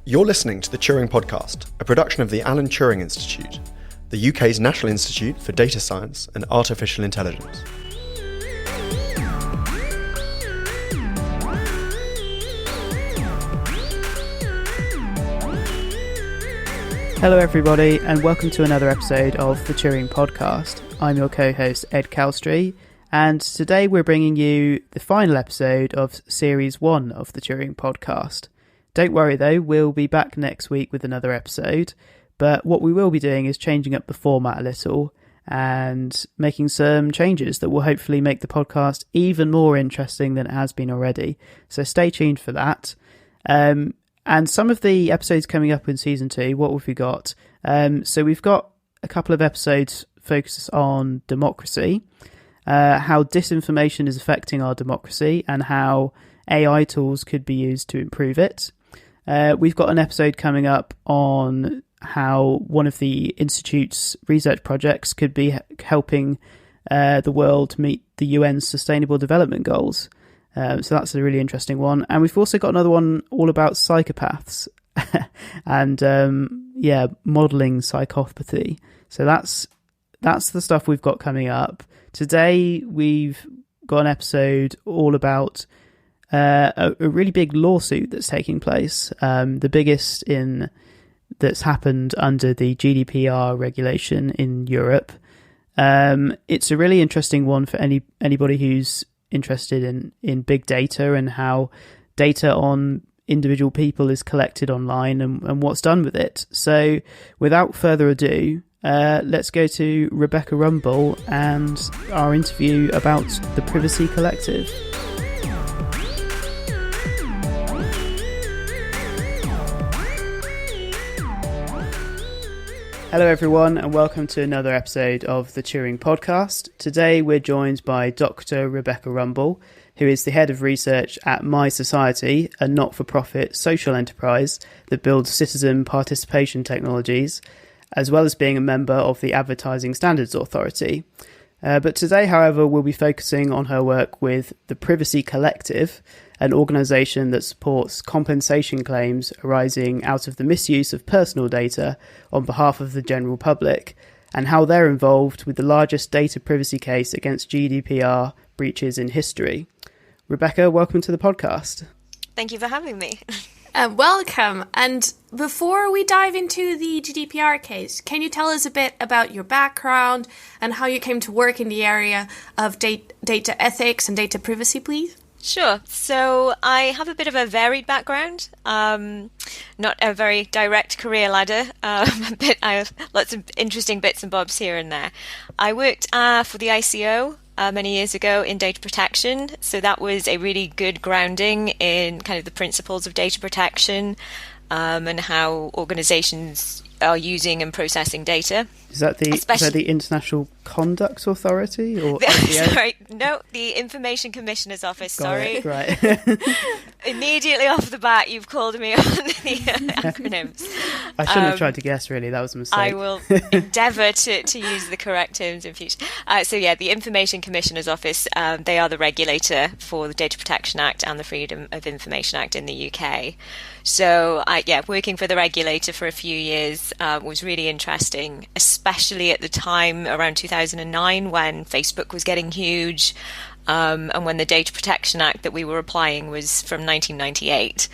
You're listening to the Turing Podcast, a production of the Alan Turing Institute, the UK's National Institute for Data Science and Artificial Intelligence. Hello everybody, and welcome to another episode of the Turing Podcast. I'm your co-host Ed Calstry, and today we're bringing you the final episode of Series 1 of the Turing Podcast. Don't worry though, we'll be back next week with another episode, but what we will be doing is changing up the format a little and making some changes that will hopefully make the podcast even more interesting than it has been already. So stay tuned for that. And some of the episodes coming up in Season 2, what have we got? So we've got a couple of episodes focused on democracy, how disinformation is affecting our democracy and how AI tools could be used to improve it. We've got an episode coming up on how one of the Institute's research projects could be helping the world meet the UN's Sustainable Development Goals. So that's a really interesting one. And we've also got another one all about psychopaths and, modelling psychopathy. So that's the stuff we've got coming up. Today, we've got an episode all about a really big lawsuit that's taking place, the biggest that's happened under the GDPR regulation in Europe. It's a really interesting one for anybody who's interested in big data and how data on individual people is collected online and what's done with it. So without further ado, let's go to Rebecca Rumble and our interview about the Privacy Collective. Hello everyone, and welcome to another episode of the Turing Podcast. Today we're joined by Dr. Rebecca Rumble, who is the head of research at My Society, a not-for-profit social enterprise that builds citizen participation technologies, as well as being a member of the Advertising Standards Authority. But today, however, we'll be focusing on her work with the Privacy Collective, an organisation that supports compensation claims arising out of the misuse of personal data on behalf of the general public, and how they're involved with the largest data privacy case against GDPR breaches in history. Rebecca, welcome to the podcast. Thank you for having me. Welcome. And before we dive into the GDPR case, can you tell us a bit about your background and how you came to work in the area of data ethics and data privacy, please? Sure. So I have a bit of a varied background, not a very direct career ladder, but I have lots of interesting bits and bobs here and there. I worked for the ICO many years ago in data protection, so that was a really good grounding in kind of the principles of data protection and how organizations are using and processing data. Is that the International Conduct Authority? Or Sorry, no, the Information Commissioner's Office. Sorry. Right. Immediately off the bat, you've called me on the acronyms. I shouldn't have tried to guess, really. That was a mistake. I will endeavour to use the correct terms in future. The Information Commissioner's Office, they are the regulator for the Data Protection Act and the Freedom of Information Act in the UK. So, working for the regulator for a few years was really interesting, especially at the time around 2009 when Facebook was getting huge and when the Data Protection Act that we were applying was from 1998,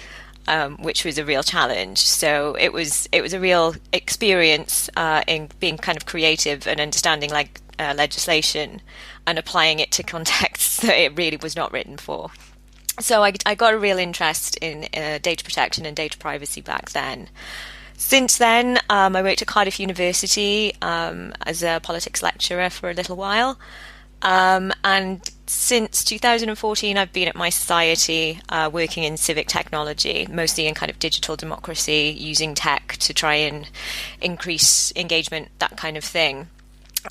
which was a real challenge. So it was a real experience in being kind of creative and understanding legislation and applying it to contexts that it really was not written for. So I got a real interest in data protection and data privacy back then. Since then, I worked at Cardiff University as a politics lecturer for a little while. And since 2014, I've been at My Society working in civic technology, mostly in kind of digital democracy, using tech to try and increase engagement, that kind of thing.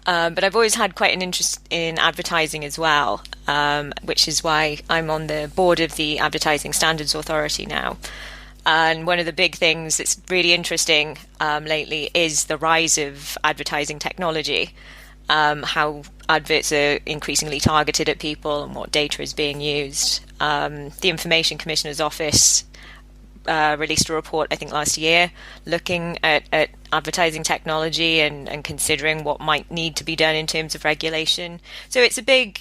But I've always had quite an interest in advertising as well, which is why I'm on the board of the Advertising Standards Authority now. And one of the big things that's really interesting lately is the rise of advertising technology, how adverts are increasingly targeted at people and what data is being used. The Information Commissioner's Office released a report, I think last year, looking at advertising technology and considering what might need to be done in terms of regulation. So it's a big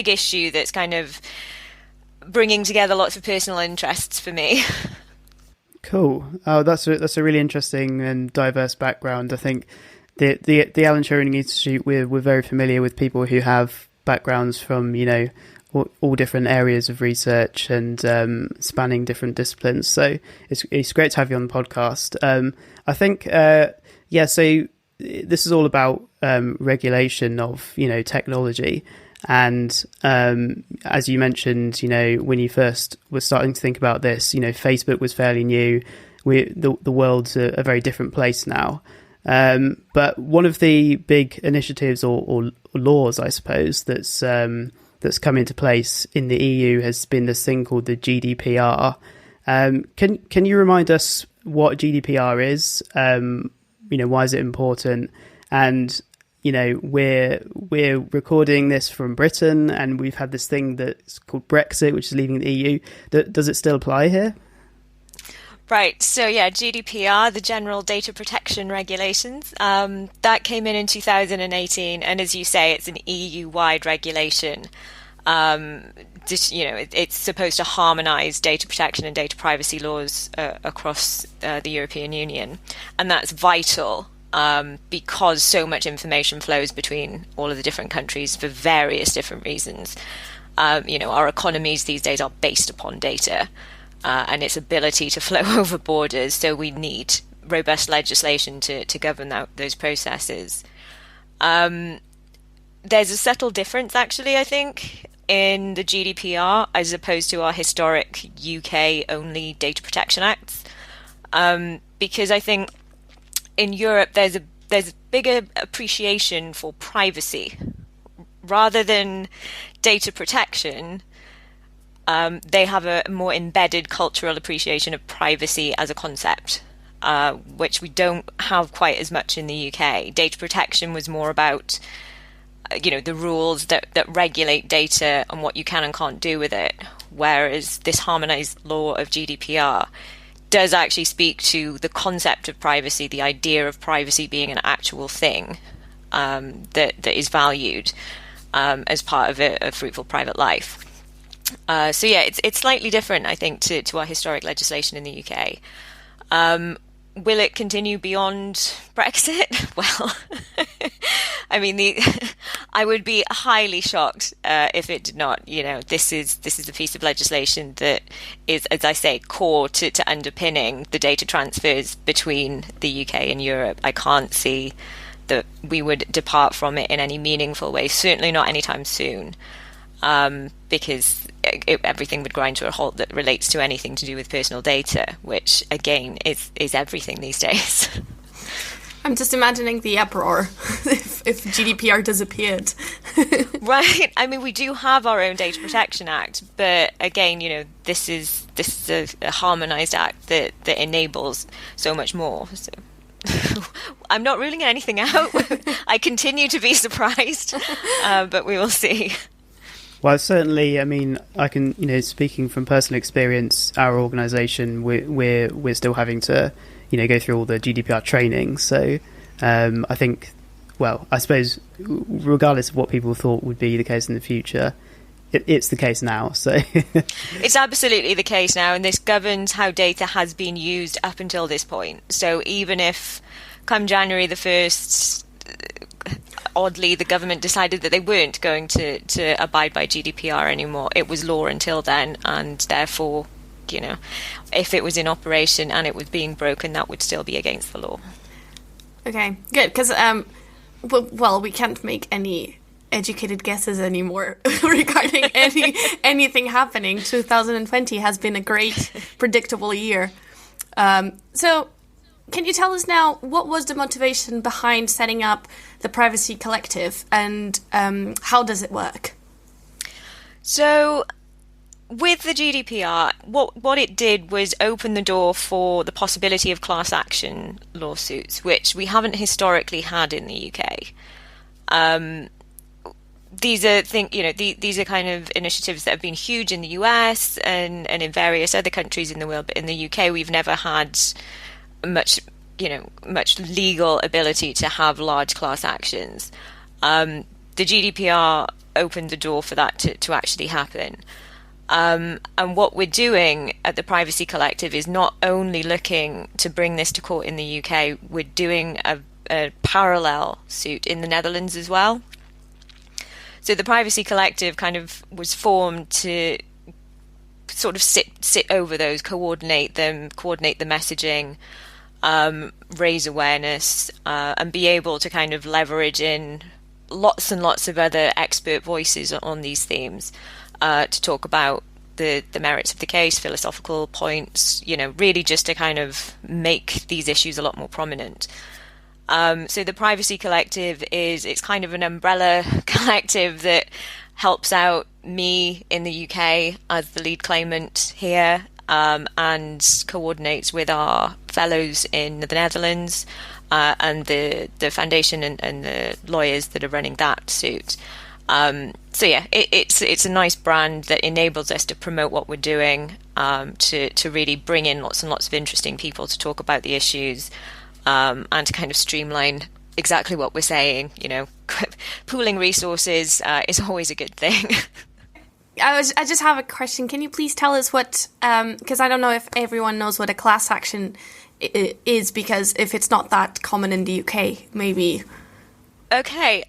issue that's kind of bringing together lots of personal interests for me. Cool. Oh, that's a really interesting and diverse background. I think the Alan Turing Institute, we're very familiar with people who have backgrounds from, all different areas of research and spanning different disciplines. So it's great to have you on the podcast. I think, so this is all about regulation of, technology. And as you mentioned, when you first were starting to think about this, Facebook was fairly new. The world's a very different place now. But one of the big initiatives or laws, I suppose, that's come into place in the EU has been this thing called the GDPR. Can you remind us what GDPR is? Why is it important? And we're recording this from Britain, and we've had this thing that's called Brexit, which is leaving the EU. Does it still apply here? Right. So yeah, GDPR, the General Data Protection Regulations, that came in 2018, and as you say, it's an EU-wide regulation. It's supposed to harmonise data protection and data privacy laws across the European Union, and that's vital because so much information flows between all of the different countries for various different reasons. Our economies these days are based upon data. And its ability to flow over borders, so we need robust legislation to govern those processes. There's a subtle difference, actually, I think, in the GDPR as opposed to our historic UK-only data protection acts, because I think in Europe there's a bigger appreciation for privacy rather than data protection. They have a more embedded cultural appreciation of privacy as a concept, which we don't have quite as much in the UK. Data protection was more about, the rules that regulate data and what you can and can't do with it, whereas this harmonised law of GDPR does actually speak to the concept of privacy, the idea of privacy being an actual thing that is valued as part of a fruitful private life. It's slightly different, I think, to our historic legislation in the UK. Will it continue beyond Brexit? Well, I mean, I would be highly shocked if it did not. This is a piece of legislation that is, as I say, core to underpinning the data transfers between the UK and Europe. I can't see that we would depart from it in any meaningful way. Certainly not anytime soon, because everything would grind to a halt that relates to anything to do with personal data, which again is everything these days. I'm just imagining the uproar if GDPR disappeared. Right. I mean, we do have our own Data Protection Act, but again, this is a harmonised act that enables so much more. So I'm not ruling anything out. I continue to be surprised, but we will see. Well, certainly, I mean, I can, speaking from personal experience, our organisation, we're still having to, go through all the GDPR training. So I think, well, I suppose, regardless of what people thought would be the case in the future, it's the case now. So it's absolutely the case now, and this governs how data has been used up until this point. So even if come January the 1st, oddly, the government decided that they weren't going to abide by GDPR anymore, it was law until then, and therefore, if it was in operation and it was being broken, that would still be against the law. Okay, good, because, we can't make any educated guesses anymore regarding anything happening. 2020 has been a great, predictable year. So, can you tell us now, what was the motivation behind setting up the Privacy Collective, and how does it work? So, with the GDPR, what it did was open the door for the possibility of class action lawsuits, which we haven't historically had in the UK. these are these are kind of initiatives that have been huge in the US and in various other countries in the world, but in the UK we've never had much legal ability to have large class actions. The GDPR opened the door for that to actually happen. And what we're doing at the Privacy Collective is not only looking to bring this to court in the UK, we're doing a parallel suit in the Netherlands as well. So the Privacy Collective kind of was formed to sort of sit over those, coordinate the messaging, raise awareness, and be able to kind of leverage in lots and lots of other expert voices on these themes to talk about the merits of the case, philosophical points, really just to kind of make these issues a lot more prominent. So the Privacy Collective it's kind of an umbrella collective that helps out me in the UK as the lead claimant here, and coordinates with our fellows in the Netherlands and the foundation and the lawyers that are running that suit. So yeah, it's a nice brand that enables us to promote what we're doing, to really bring in lots and lots of interesting people to talk about the issues, and to kind of streamline exactly what we're saying. Pooling resources is always a good thing. I just have a question. Can you please tell us what, because I don't know if everyone knows what a class action is, because if it's not that common in the UK, maybe. Okay.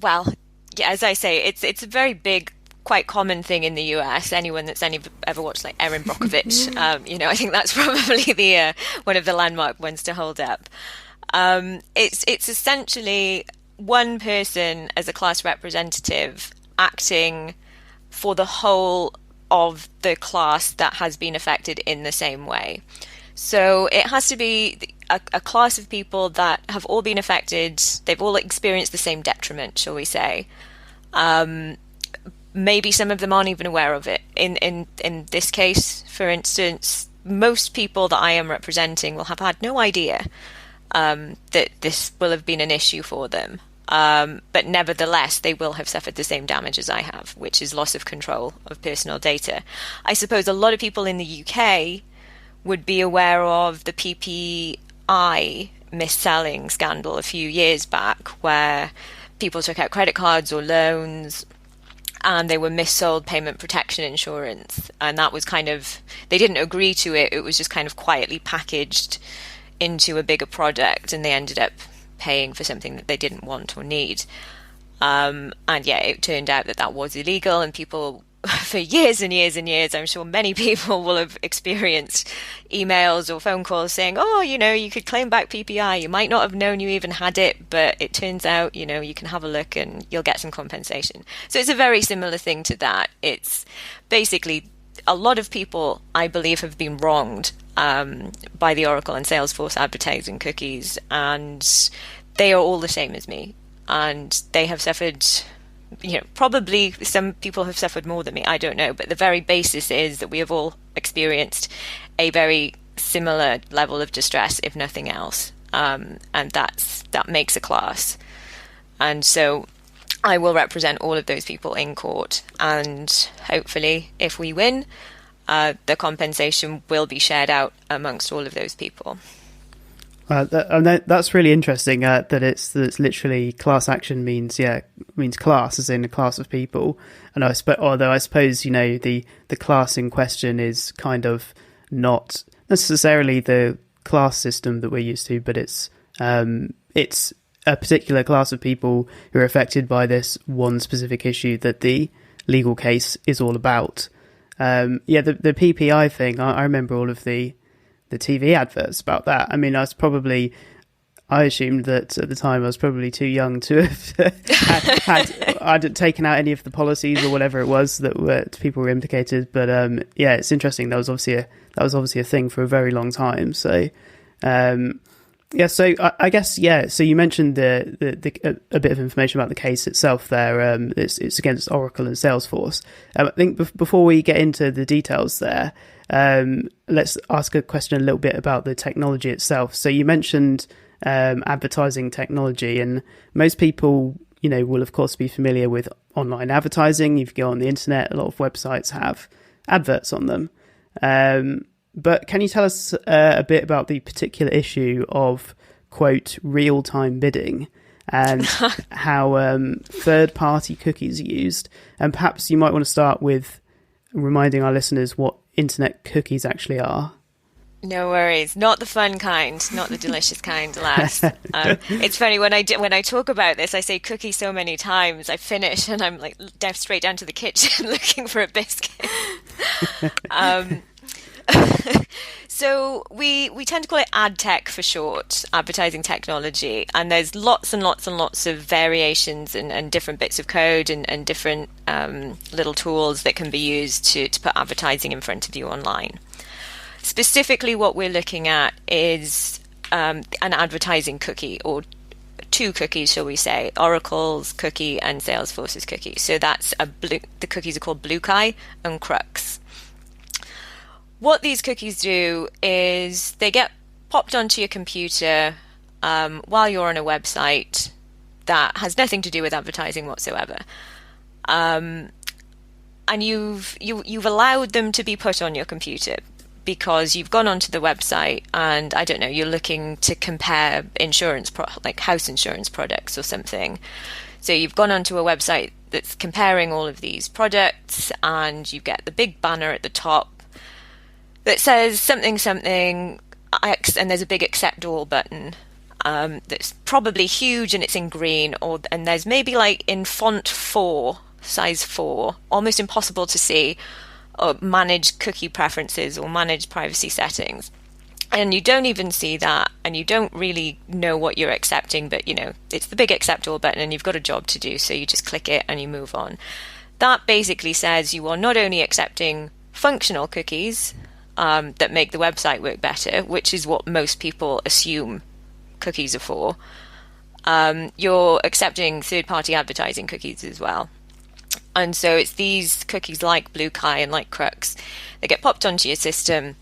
Well, yeah, as I say, it's a very big, quite common thing in the US. Anyone that's ever watched like Erin Brockovich, I think that's probably the one of the landmark ones to hold up. It's essentially one person as a class representative acting for the whole of the class that has been affected in the same way. So it has to be a class of people that have all been affected. They've all experienced the same detriment, shall we say. Maybe some of them aren't even aware of it. In this case, for instance, most people that I am representing will have had no idea that this will have been an issue for them. But nevertheless, they will have suffered the same damage as I have, which is loss of control of personal data. I suppose a lot of people in the UK would be aware of the PPI mis-selling scandal a few years back, where people took out credit cards or loans and they were mis-sold payment protection insurance. And that was kind of, they didn't agree to it. It was just kind of quietly packaged into a bigger product, and they ended up paying for something that they didn't want or need. And yeah, it turned out that was illegal, and people for years and years and years, I'm sure many people will have experienced emails or phone calls saying, oh, you could claim back PPI. You might not have known you even had it, but it turns out, you can have a look and you'll get some compensation. So it's a very similar thing to that. It's basically a lot of people, I believe, have been wronged by the Oracle and Salesforce advertising cookies, and they are all the same as me, and they have suffered, probably some people have suffered more than me, I don't know, but the very basis is that we have all experienced a very similar level of distress, if nothing else, and that makes a class. And so I will represent all of those people in court, and hopefully if we win, the compensation will be shared out amongst all of those people. That's really interesting. That it's literally class action means class, as in a class of people. And although I suppose the class in question is kind of not necessarily the class system that we're used to, but it's a particular class of people who are affected by this one specific issue that the legal case is all about. The PPI thing, I remember all of the TV adverts about that. I mean, I assumed that at the time I was probably too young to have I'd taken out any of the policies or whatever it was that people were implicated. But it's interesting. That was obviously a thing for a very long time. So so I guess So you mentioned a bit of information about the case itself there. It's against Oracle and Salesforce. I think before we get into the details there, let's ask a question a little bit about the technology itself. So you mentioned advertising technology, and most people will of course be familiar with online advertising. If you go on the internet, a lot of websites have adverts on them. But can you tell us a bit about the particular issue of, quote, real-time bidding and how third-party cookies are used? And perhaps you might want to start with reminding our listeners what internet cookies actually are. No worries. Not the fun kind, not the delicious kind, alas. It's funny, when I talk about this, I say cookie so many times, I finish and I'm like straight down to the kitchen looking for a biscuit. So we tend to call it ad tech for short, advertising technology, and there's lots and lots and lots of variations and different bits of code and different little tools that can be used to put advertising in front of you online. Specifically, what we're looking at is an advertising cookie, or two cookies, shall we say, Oracle's cookie and Salesforce's cookie. So that's the cookies are called Bluekai and Crux. What these cookies do is they get popped onto your computer while you're on a website that has nothing to do with advertising whatsoever, and you've allowed them to be put on your computer because you've gone onto the website and, I don't know, you're looking to compare insurance, like house insurance products or something. So you've gone onto a website that's comparing all of these products, and you get the big banner at the top that says something, and there's a big accept all button that's probably huge and it's in green, and there's maybe like in font 4, size 4, almost impossible to see, or manage cookie preferences or manage privacy settings. And you don't even see that, and you don't really know what you're accepting, but it's the big accept all button and you've got a job to do, so you just click it and you move on. That basically says you are not only accepting functional cookies that make the website work better, which is what most people assume cookies are for, you're accepting third-party advertising cookies as well. And so it's these cookies like Bluekai and like Crux that get popped onto your system,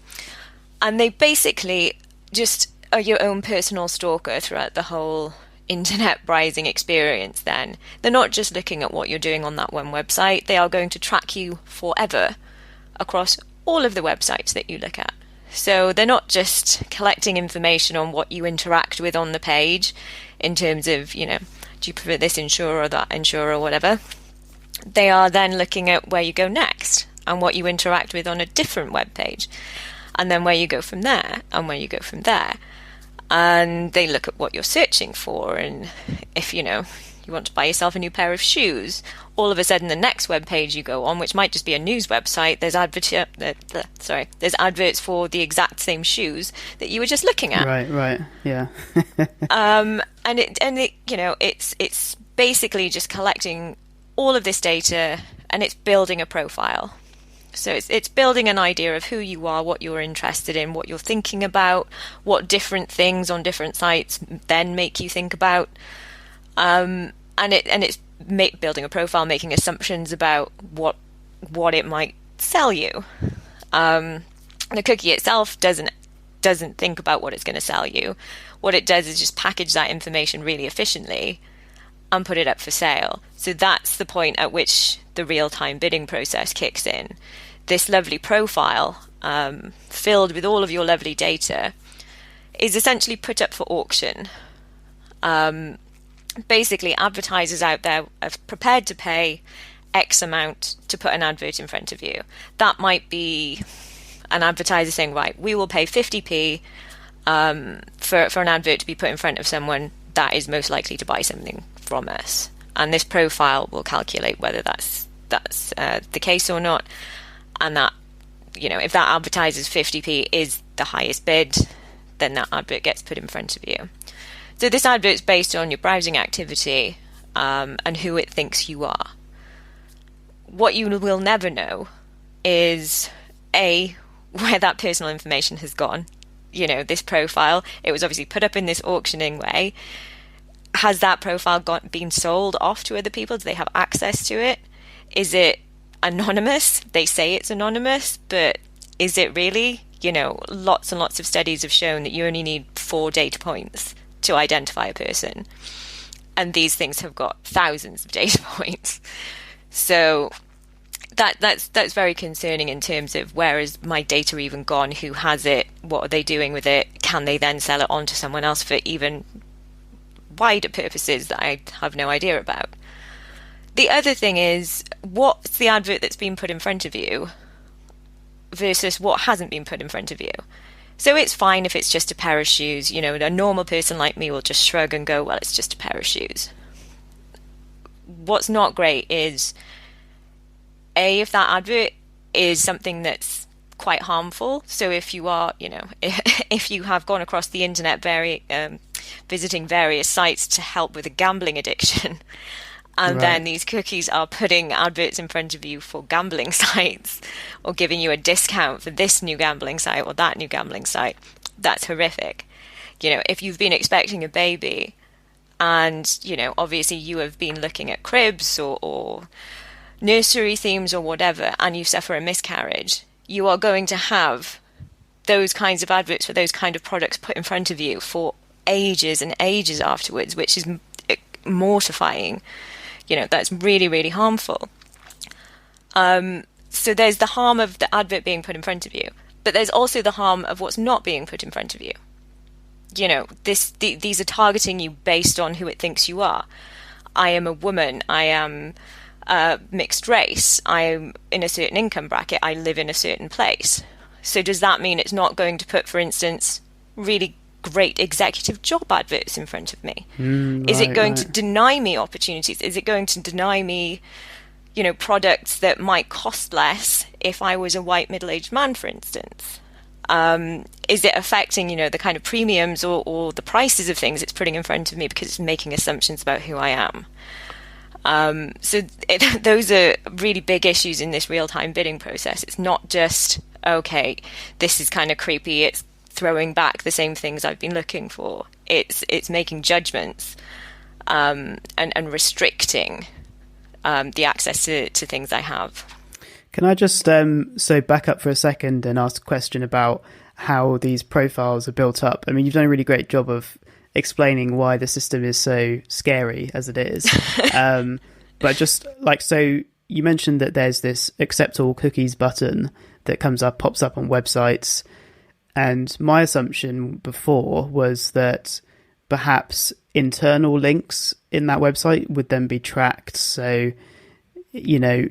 and they basically just are your own personal stalker throughout the whole internet browsing experience. Then they're not just looking at what you're doing on that one website, they are going to track you forever across all of the websites that you look at. So they're not just collecting information on what you interact with on the page in terms of, do you prefer this insurer or that insurer or whatever. They are then looking at where you go next and what you interact with on a different web page, and then where you go from there and where you go from there. And they look at what you're searching for, and if you want to buy yourself a new pair of shoes, all of a sudden the next web page you go on, which might just be a news website, there's adverts for the exact same shoes that you were just looking at. Right, yeah. It's basically just collecting all of this data, and it's building a profile. So it's building an idea of who you are, what you're interested in, what you're thinking about, what different things on different sites then make you think about, and it's building a profile, making assumptions about what it might sell you. The cookie itself doesn't think about what it's going to sell you. What it does is just package that information really efficiently and put it up for sale. So that's the point at which the real-time bidding process kicks in. This lovely profile, filled with all of your lovely data, is essentially put up for auction. Basically, advertisers out there are prepared to pay X amount to put an advert in front of you. That might be an advertiser saying, right, we will pay 50p for an advert to be put in front of someone that is most likely to buy something from us. And this profile will calculate whether that's the case or not. And that, if that advertiser's 50p is the highest bid, then that advert gets put in front of you. So this advert's based on your browsing activity and who it thinks you are. What you will never know is, A, where that personal information has gone. This profile, it was obviously put up in this auctioning way. Has that profile been sold off to other people? Do they have access to it? Is it anonymous? They say it's anonymous, but is it really? Lots and lots of studies have shown that you only need 4 data points to identify a person. and these things have got thousands of data points. So that's very concerning in terms of where is my data even gone, who has it, what are they doing with it, can they then sell it on to someone else for even wider purposes that I have no idea about. The other thing is, what's the advert that's been put in front of you versus what hasn't been put in front of you? So it's fine if it's just a pair of shoes. You know, a normal person like me will just shrug and go, well, it's just a pair of shoes. What's not great is, if that advert is something that's quite harmful. So if you are, you know, if you have gone across the internet visiting various sites to help with a gambling addiction, and then these cookies are putting adverts in front of you for gambling sites, or giving you a discount for this new gambling site or that new gambling site, that's horrific. You know, if you've been expecting a baby and, you know, obviously you have been looking at cribs or nursery themes or whatever, and you suffer a miscarriage, you are going to have those kinds of adverts for those kind of products put in front of you for ages and ages afterwards, which is mortifying. You know, that's really, really harmful. So there's the harm of the advert being put in front of you, but there's also the harm of what's not being put in front of you. You know, these are targeting you based on who it thinks you are. I am a woman. I am mixed race. I'm in a certain income bracket. I live in a certain place. So does that mean it's not going to put, for instance, really great executive job adverts in front of me? Is it going to deny me opportunities? Is it going to deny me, you know, products that might cost less if I was a white middle-aged man, for instance? Is it affecting, you know, the kind of premiums or the prices of things it's putting in front of me because it's making assumptions about who I am? Those are really big issues in this real-time bidding process. It's not just, okay, this is kind of creepy, it's throwing back the same things I've been looking for. It's making judgments and restricting the access to things I have. Can I just so back up for a second and ask a question about how these profiles are built up? I mean, you've done a really great job of explaining why the system is so scary as it is. But just like, so you mentioned that there's this accept all cookies button that pops up on websites. And my assumption before was that perhaps internal links in that website would then be tracked. So, you know,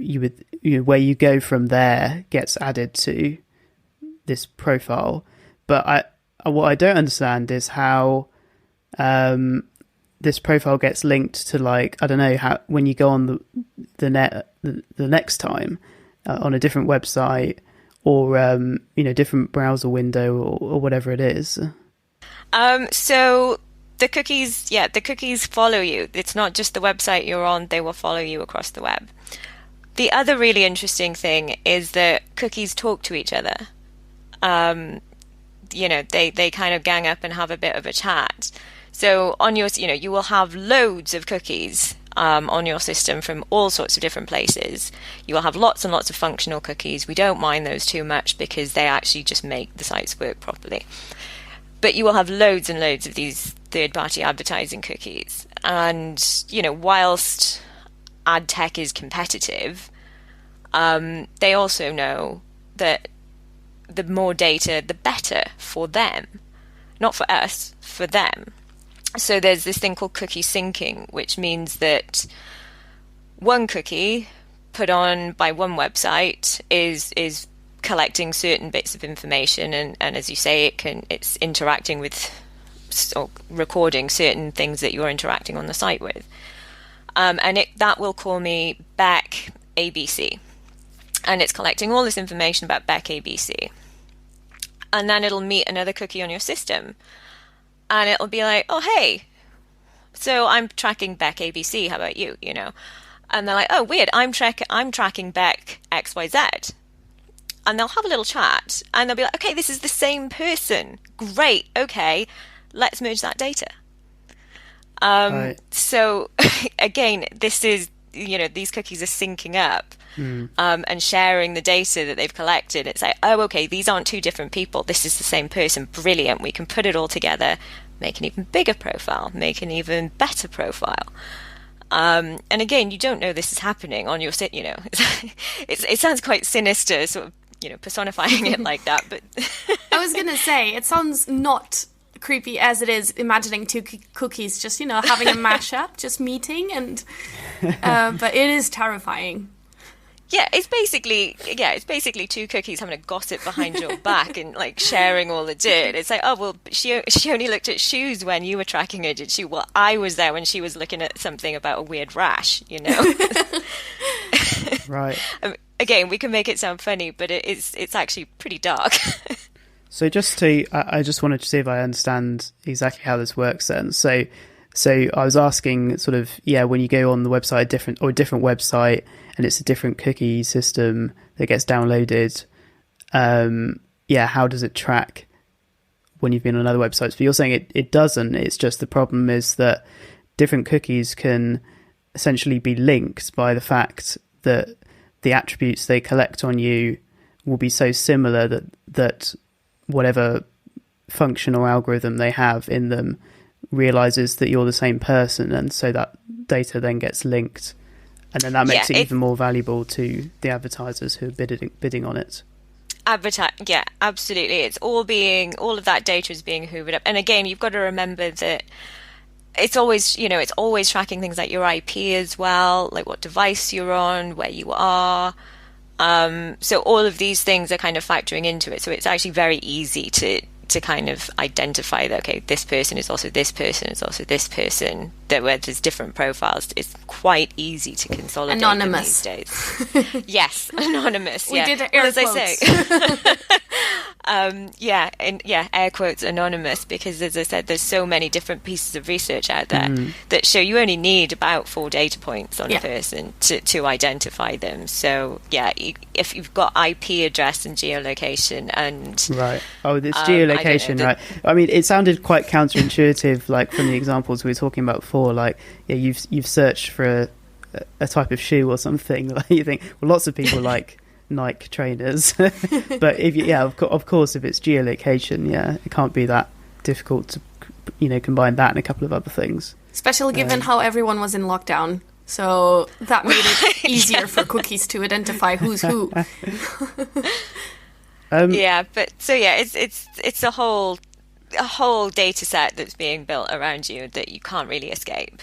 where you go from there gets added to this profile. But what I don't understand is how this profile gets linked to, like, I don't know, how when you go on the next time on a different website or you know, different browser window or whatever it is. So the cookies follow you. It's not just the website you're on, they will follow you across the web. The other really interesting thing is that cookies talk to each other. You know, they kind of gang up and have a bit of a chat. So on your, you know, you will have loads of cookies on your system from all sorts of different places. You will have lots and lots of functional cookies. We don't mind those too much because they actually just make the sites work properly. But you will have loads and loads of these third-party advertising cookies. And, you know, whilst ad tech is competitive, they also know that the more data, the better for them. Not for us, for them. So there's this thing called cookie syncing, which means that one cookie put on by one website is collecting certain bits of information, and as you say, it's interacting with or recording certain things that you're interacting on the site with, and that will call me Beck ABC, and it's collecting all this information about Beck ABC, and then it'll meet another cookie on your system. And it'll be like, oh, hey, so I'm tracking Beck ABC. How about you? You know, and they're like, oh, weird. I'm tracking Beck XYZ, and they'll have a little chat, and they'll be like, okay, this is the same person. Great. Okay, let's merge that data. Right. So again, this is, you know, these cookies are syncing up. And sharing the data that they've collected. It's like, oh, okay, these aren't two different people. This is the same person. Brilliant. We can put it all together, make an even bigger profile, make an even better profile. And again, you don't know this is happening on your sit. It sounds quite sinister, sort of, personifying it like that. But I was gonna say, it sounds not creepy as it is imagining two cookies just having a mashup, just meeting, and but it is terrifying. Yeah, it's basically two cookies having a gossip behind your back and like sharing all the dirt. It's like, oh well, she only looked at shoes when you were tracking her, did she? Well, I was there when she was looking at something about a weird rash, Right. Again, we can make it sound funny, but it's actually pretty dark. So I just wanted to see if I understand exactly how this works then. So I was asking sort of, when you go on the website, a different website, and it's a different cookie system that gets downloaded. How does it track when you've been on other websites? But you're saying it doesn't. It's just the problem is that different cookies can essentially be linked by the fact that the attributes they collect on you will be so similar that whatever function or algorithm they have in them realizes that you're the same person, and so that data then gets linked, and then that makes it even more valuable to the advertisers who are bidding on it. Yeah, absolutely. All of that data is being hoovered up, and again, you've got to remember that it's always tracking things like your IP as well, like what device you're on, where you are. So all of these things are kind of factoring into it. So it's actually very easy to kind of identify that, okay, this person is also this person, is also this person, that where there's different profiles. It's quite easy to consolidate anonymous them these days. Yes, anonymous. We yeah. did air as quotes. I say. Air quotes anonymous, because as I said, there's so many different pieces of research out there that show you only need about 4 data points on a person to identify them. So if you've got IP address and geolocation and right, it's geolocation, right? I mean, it sounded quite counterintuitive, like from the examples we were talking about before. Like, you've searched for a type of shoe or something. Like, you think, well, lots of people like Nike trainers, but of course, if it's geolocation, it can't be that difficult to combine that and a couple of other things. Especially given how everyone was in lockdown, so that made it easier for cookies to identify who's who. It's a whole data set that's being built around you that you can't really escape.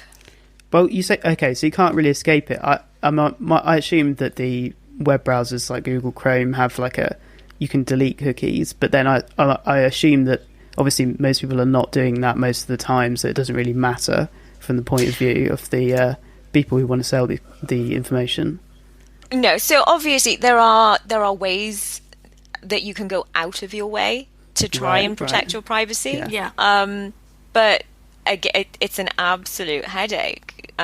Well, you say, okay, so you can't really escape it. I assume that the web browsers like Google Chrome have you can delete cookies, but then I assume that obviously most people are not doing that most of the time, so it doesn't really matter from the point of view of the people who want to sell the information. No, so obviously there are ways that you can go out of your way to try and protect your privacy. Yeah. But it's an absolute headache.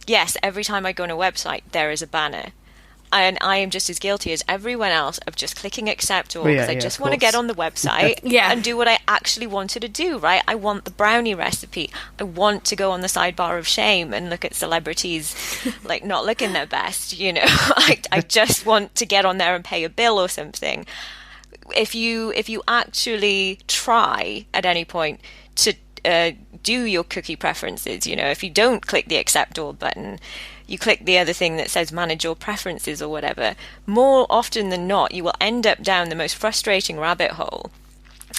Yes, every time I go on a website, there is a banner. And I am just as guilty as everyone else of just clicking accept all, because I just want to get on the website and do what I actually wanted to do, right? I want the brownie recipe. I want to go on the sidebar of shame and look at celebrities like not looking their best, I just want to get on there and pay a bill or something. If you actually try at any point to do your cookie preferences, if you don't click the accept all button, you click the other thing that says manage your preferences or whatever, more often than not, you will end up down the most frustrating rabbit hole.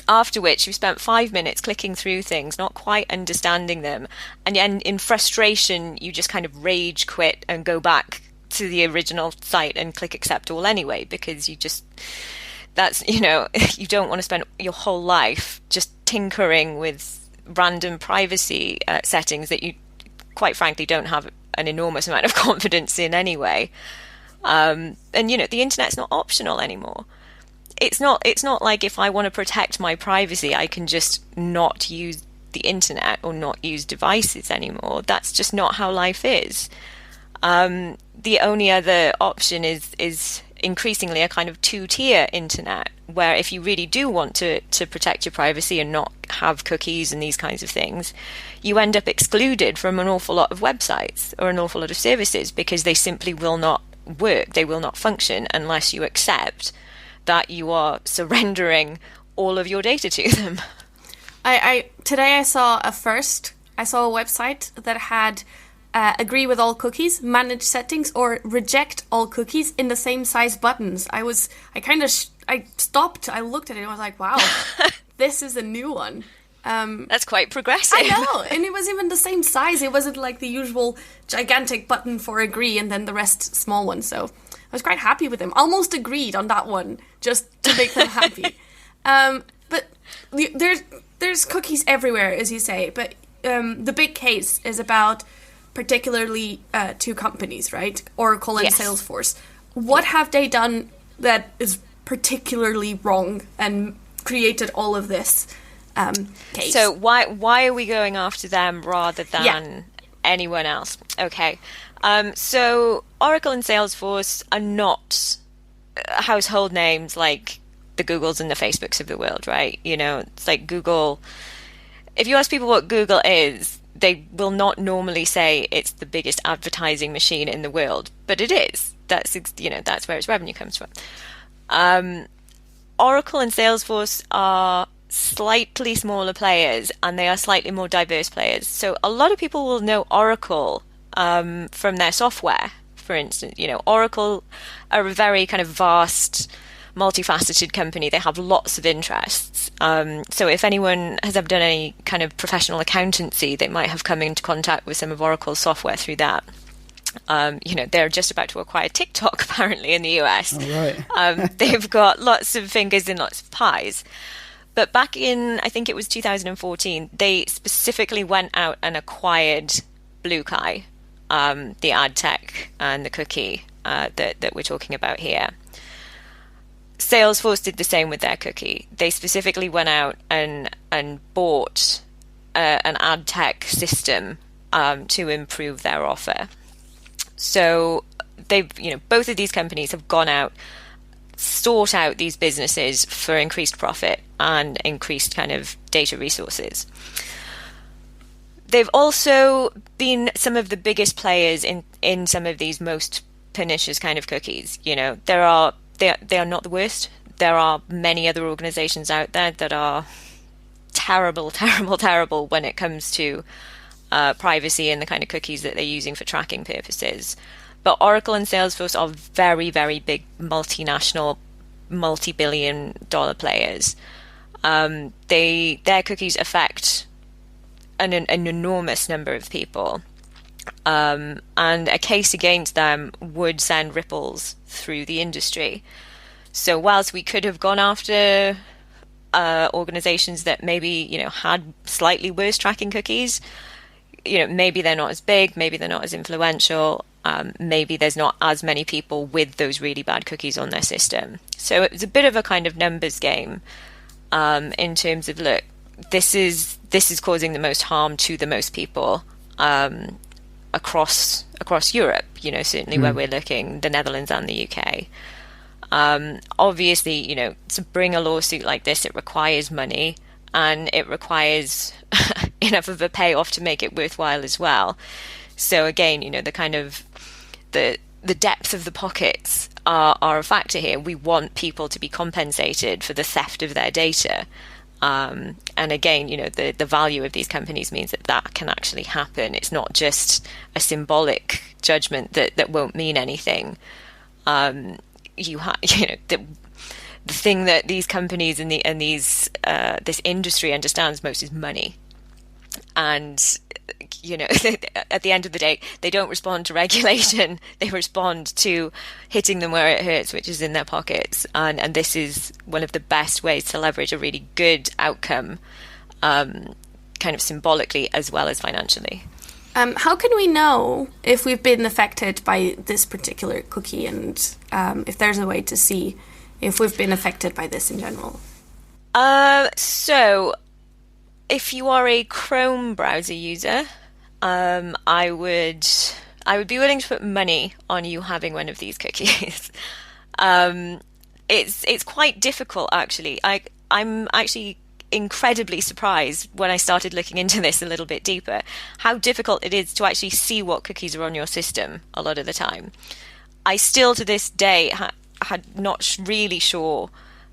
After which you've spent 5 minutes clicking through things, not quite understanding them. And in frustration, you just kind of rage quit and go back to the original site and click accept all anyway, because you don't want to spend your whole life just tinkering with random privacy settings that you quite frankly don't have an enormous amount of confidence in anyway. And the internet's not optional anymore. It's not like if I want to protect my privacy, I can just not use the internet or not use devices anymore. That's just not how life is. The only other option is increasingly a kind of 2-tier internet, where if you really do want to protect your privacy and not have cookies and these kinds of things, you end up excluded from an awful lot of websites or an awful lot of services, because they simply will not work, they will not function unless you accept that you are surrendering all of your data to them. Today I saw a website that had agree with all cookies, manage settings, or reject all cookies in the same size buttons. I stopped, I looked at it and I was like, wow, this is a new one. That's quite progressive. I know, and it was even the same size. It wasn't like the usual gigantic button for agree and then the rest small ones. So I was quite happy with them. Almost agreed on that one, just to make them happy. But there's cookies everywhere, as you say. But the big case is about particularly two companies, right? Oracle and Yes. Salesforce. What have they done that is particularly wrong and created all of this case? So why are we going after them rather than anyone else? Okay. So Oracle and Salesforce are not household names like the Googles and the Facebooks of the world, right? You know, it's like Google. If you ask people what Google is, they will not normally say it's the biggest advertising machine in the world, but it is. That's where its revenue comes from. Oracle and Salesforce are slightly smaller players, and they are slightly more diverse players. So a lot of people will know Oracle from their software, for instance. You know, Oracle are a very kind of vast, multifaceted company. They have lots of interests. So if anyone has ever done any kind of professional accountancy, they might have come into contact with some of Oracle's software through that. They're just about to acquire TikTok, apparently, in the US. Oh, right. They've got lots of fingers in lots of pies. But back in, I think it was 2014, they specifically went out and acquired BlueKai, the ad tech and the cookie that we're talking about here. Salesforce did the same with their cookie. They specifically went out and bought an ad tech system to improve their offer. So they've, both of these companies have gone out, sought out these businesses for increased profit and increased kind of data resources. They've also been some of the biggest players in some of these most pernicious kind of cookies. They are not the worst. There are many other organizations out there that are terrible, terrible, terrible when it comes to privacy and the kind of cookies that they're using for tracking purposes. But Oracle and Salesforce are very, very big multinational, multi-billion-dollar players. Their cookies affect an enormous number of people. And a case against them would send ripples through the industry. So whilst we could have gone after organizations that maybe had slightly worse tracking cookies, maybe they're not as big, maybe they're not as influential, maybe there's not as many people with those really bad cookies on their system. So it was a bit of a kind of numbers game in terms of, look, this is causing the most harm to the most people across Europe, certainly where we're looking, the Netherlands and the UK. Obviously, to bring a lawsuit like this, it requires money and it requires enough of a payoff to make it worthwhile as well. So again, the kind of the depth of the pockets are a factor here. We want people to be compensated for the theft of their data. And again, the value of these companies means that can actually happen. It's not just a symbolic judgment that won't mean anything. The thing that these companies and this industry understands most is money. And at the end of the day, they don't respond to regulation. They respond to hitting them where it hurts, which is in their pockets. And this is one of the best ways to leverage a really good outcome, kind of symbolically as well as financially. How can we know if we've been affected by this particular cookie, and if there's a way to see if we've been affected by this in general? So if you are a Chrome browser user, I would be willing to put money on you having one of these cookies. It's quite difficult, actually. I'm actually incredibly surprised when I started looking into this a little bit deeper, how difficult it is to actually see what cookies are on your system a lot of the time. I still to this day had not really sure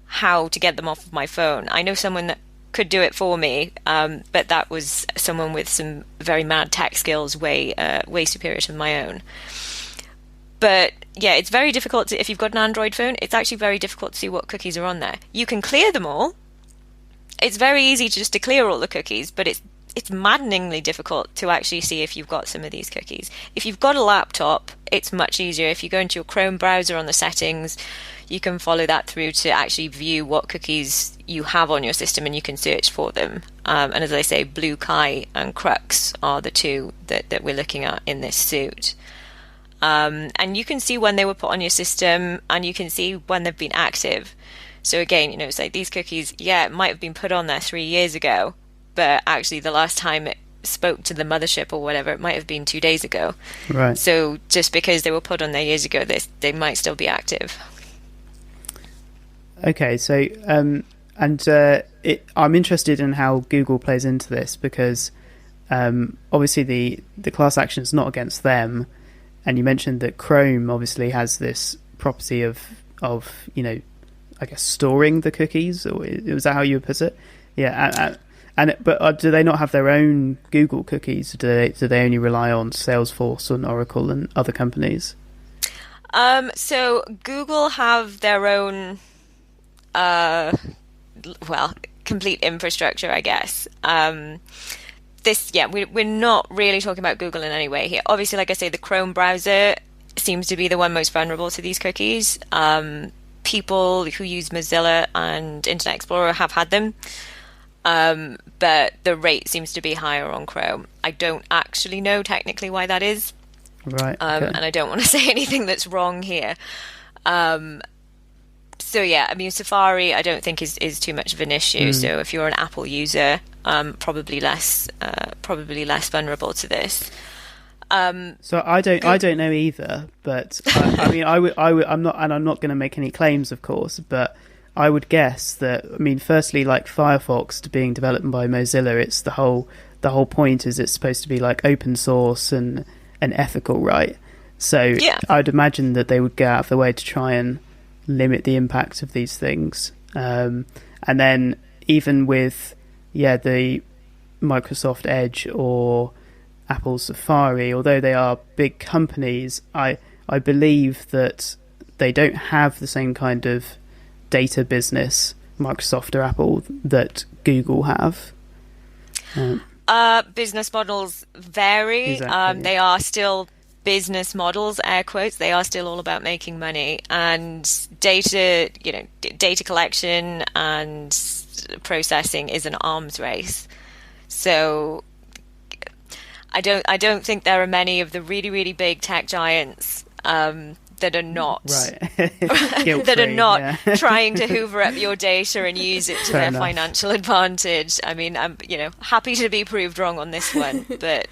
how to get them off of my phone. I know someone that could do it for me, but that was someone with some very mad tech skills, way superior to my own. But yeah, it's very difficult if you've got an Android phone, it's actually very difficult to see what cookies are on there. You can clear them all. It's very easy just to clear all the cookies, but it's maddeningly difficult to actually see if you've got some of these cookies. If you've got a laptop, it's much easier. If you go into your Chrome browser on the settings, you can follow that through to actually view what cookies you have on your system, and you can search for them. And as I say, Blue Kai and Crux are the two that we're looking at in this suit. And you can see when they were put on your system, and you can see when they've been active. So again, it's like these cookies, it might have been put on there 3 years ago, but actually the last time it spoke to the mothership or whatever, it might have been 2 days ago. Right. So just because they were put on there years ago, they might still be active. Okay, so I'm interested in how Google plays into this, because obviously the class action is not against them, and you mentioned that Chrome obviously has this property of I guess storing the cookies, or was that how you would put it? Yeah, but do they not have their own Google cookies? Do they only rely on Salesforce and Oracle and other companies? So Google have their own complete infrastructure, I guess. We're not really talking about Google in any way here. Obviously, like I say, the Chrome browser seems to be the one most vulnerable to these cookies. People who use Mozilla and Internet Explorer have had them, but the rate seems to be higher on Chrome. I don't actually know technically why that is, right? Okay. And I don't want to say anything that's wrong here. So yeah, I mean, Safari I don't think is too much of an issue. So if you're an Apple user, probably less vulnerable to this. So I don't know either, but I mean, I'm not going to make any claims, of course, but I would guess that, I mean, firstly, like Firefox being developed by Mozilla, it's the whole point is it's supposed to be like open source and ethical, right? So yeah. I'd imagine that they would go out of their way to try and limit the impact of these things. And then even with the Microsoft Edge or Apple Safari, although they are big companies, I believe that they don't have the same kind of data business, Microsoft or Apple, that Google have. Business models vary. Exactly. They are still business models, air quotes. They are still all about making money, and data collection and processing is an arms race. So I don't think there are many of the really, really big tech giants that are not that are not trying to hoover up your data and use it to their financial advantage. I mean, I'm happy to be proved wrong on this one, but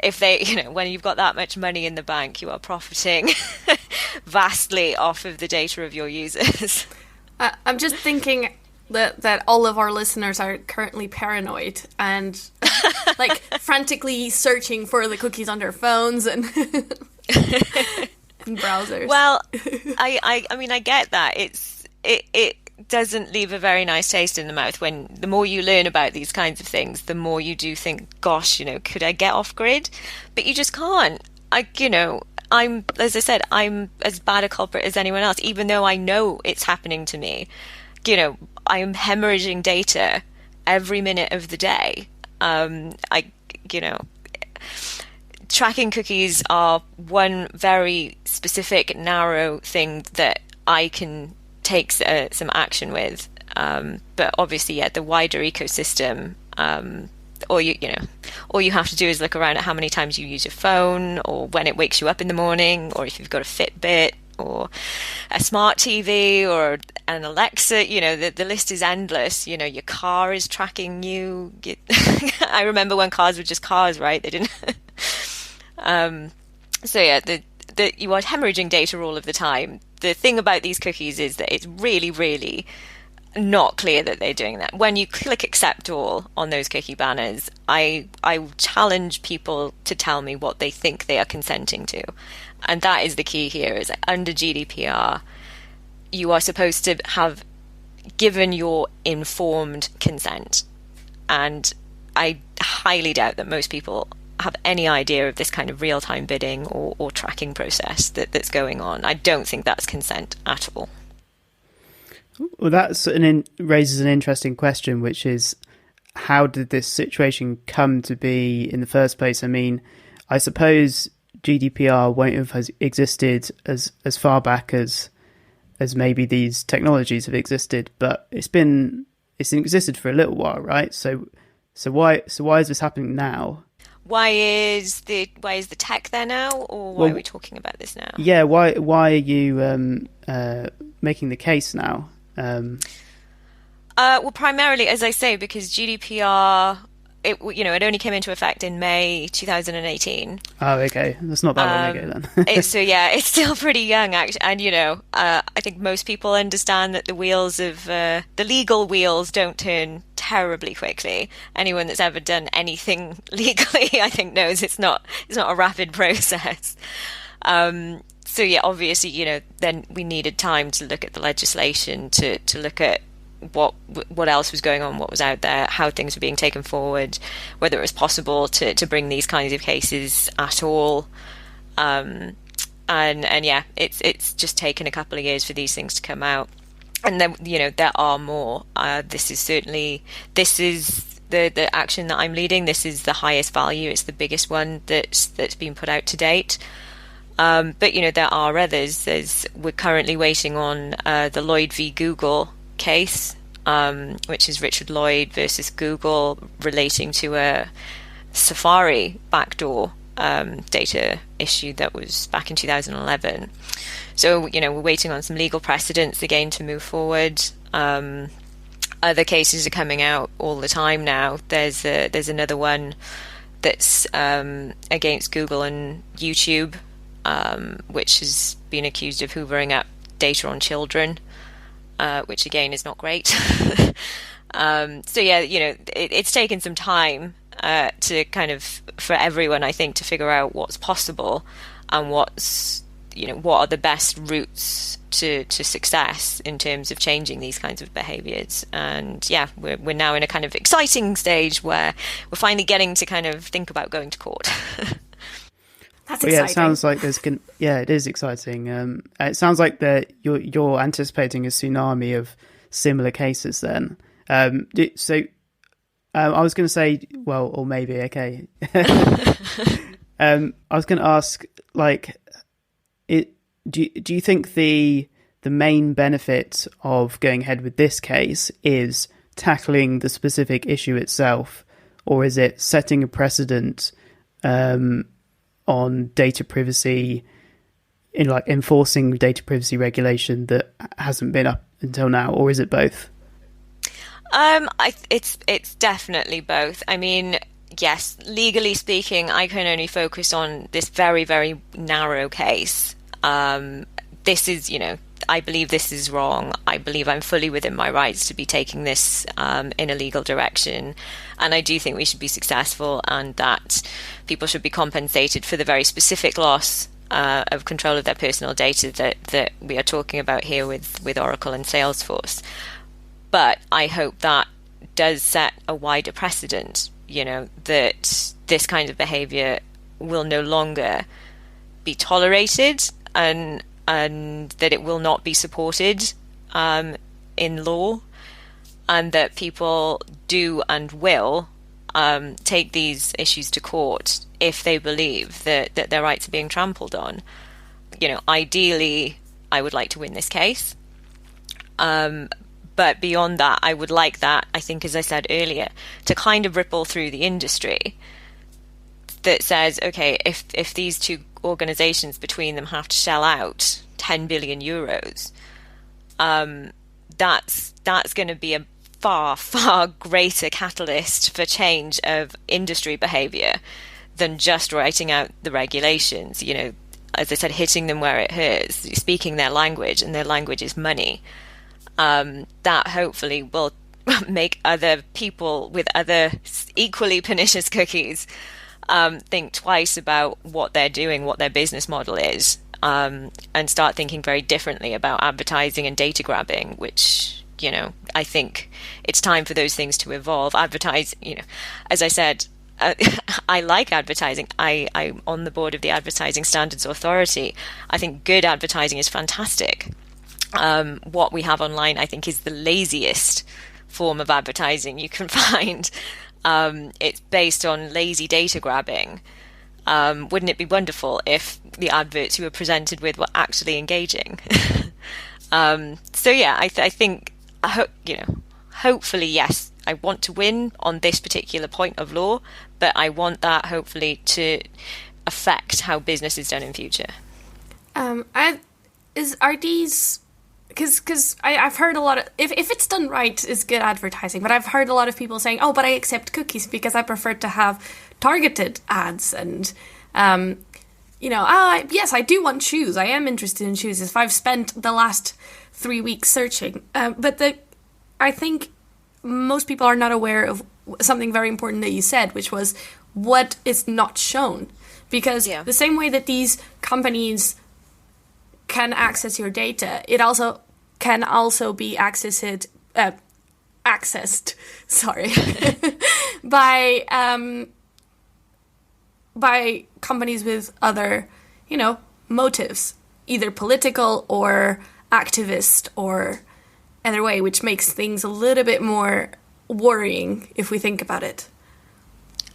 if they, when you've got that much money in the bank, you are profiting vastly off of the data of your users. I'm just thinking that all of our listeners are currently paranoid and like frantically searching for the cookies on their phones and browsers. Well, I mean, I get that. It doesn't leave a very nice taste in the mouth when the more you learn about these kinds of things, the more you do think, gosh, could I get off grid? But you just can't. As I said, I'm as bad a culprit as anyone else, even though I know it's happening to me. I am hemorrhaging data every minute of the day. Tracking cookies are one very specific, narrow thing that I can take some action with. But obviously, the wider ecosystem, all you have to do is look around at how many times you use your phone, or when it wakes you up in the morning, or if you've got a Fitbit, or a smart TV, or an Alexa. The list is endless. Your car is tracking you. I remember when cars were just cars, right? They didn't. You are hemorrhaging data all of the time. The thing about these cookies is that it's really, really not clear that they're doing that. When you click accept all on those cookie banners, I challenge people to tell me what they think they are consenting to. And that is the key here, is that under GDPR, you are supposed to have given your informed consent. And I highly doubt that most people have any idea of this kind of real-time bidding or tracking process that's going on. I don't think that's consent at all. Well, raises an interesting question, which is, how did this situation come to be in the first place? I mean, I suppose GDPR won't have existed as far back as maybe these technologies have existed, but it's existed for a little while, right? So why is this happening now? Why is the tech there now, or why are we talking about this now? Yeah, why are you making the case now? Well, primarily, as I say, because GDPR, it only came into effect in May 2018. Oh, okay, that's not that long ago then. It's still pretty young, actually. And I think most people understand that the legal wheels don't turn terribly quickly. Anyone that's ever done anything legally, I think, knows it's not a rapid process. Obviously, then we needed time to look at the legislation, to look at what else was going on, what was out there, how things were being taken forward, whether it was possible to bring these kinds of cases at all. It's just taken a couple of years for these things to come out. And then, there are more. This is the action that I'm leading. This is the highest value. It's the biggest one that's been put out to date. But there are others. We're currently waiting on the Lloyd v. Google case, which is Richard Lloyd versus Google, relating to a Safari backdoor data issue that was back in 2011. So, we're waiting on some legal precedents again to move forward. Other cases are coming out all the time now. There's another one that's against Google and YouTube, which has been accused of hoovering up data on children, which again is not great. It's taken some time to kind of, for everyone, I think, to figure out what's possible and what are the best routes to success in terms of changing these kinds of behaviours. And we're now in a kind of exciting stage where we're finally getting to kind of think about going to court. That's exciting. Yeah, it sounds like it is exciting. It sounds like that you're anticipating a tsunami of similar cases then. I was going to say, well, or maybe, okay. I was going to ask, do you think the main benefit of going ahead with this case is tackling the specific issue itself, or is it setting a precedent on data privacy, enforcing data privacy regulation that hasn't been up until now, or is it both? It's definitely both. I mean, yes, legally speaking, I can only focus on this very, very narrow case. This is, I believe this is wrong. I believe I'm fully within my rights to be taking this in a legal direction. And I do think we should be successful, and that people should be compensated for the very specific loss of control of their personal data that we are talking about here with Oracle and Salesforce. But I hope that does set a wider precedent, that this kind of behavior will no longer be tolerated, and that it will not be supported in law, and that people do and will take these issues to court if they believe that their rights are being trampled on. Ideally, I would like to win this case. But beyond that, I would like that, I think, as I said earlier, to kind of ripple through the industry that says, okay, if these two organizations between them have to shell out 10 billion euros, that's going to be a far, far greater catalyst for change of industry behavior than just writing out the regulations. As I said, hitting them where it hurts, speaking their language, and their language is money. That hopefully will make other people with other equally pernicious cookies think twice about what they're doing, what their business model is, and start thinking very differently about advertising and data grabbing, which I think it's time for those things to evolve. Advertise, as I said, I like advertising. I'm on the board of the Advertising Standards Authority. I think good advertising is fantastic. What we have online, I think, is the laziest form of advertising you can find. It's based on lazy data grabbing. Wouldn't it be wonderful if the adverts you were presented with were actually engaging? So yeah, I think, hopefully, yes, I want to win on this particular point of law, but I want that hopefully to affect how business is done in future. Are these... Because I've heard a lot of... If it's done right, it's good advertising. But I've heard a lot of people saying, oh, but I accept cookies because I prefer to have targeted ads. And, yes, I do want shoes. I am interested in shoes if I've spent the last 3 weeks searching. I think most people are not aware of something very important that you said, which was what is not shown. Because the same way that these companies can access your data, it also can also be accessed by companies with other motives, either political or activist or other way, which makes things a little bit more worrying if we think about it.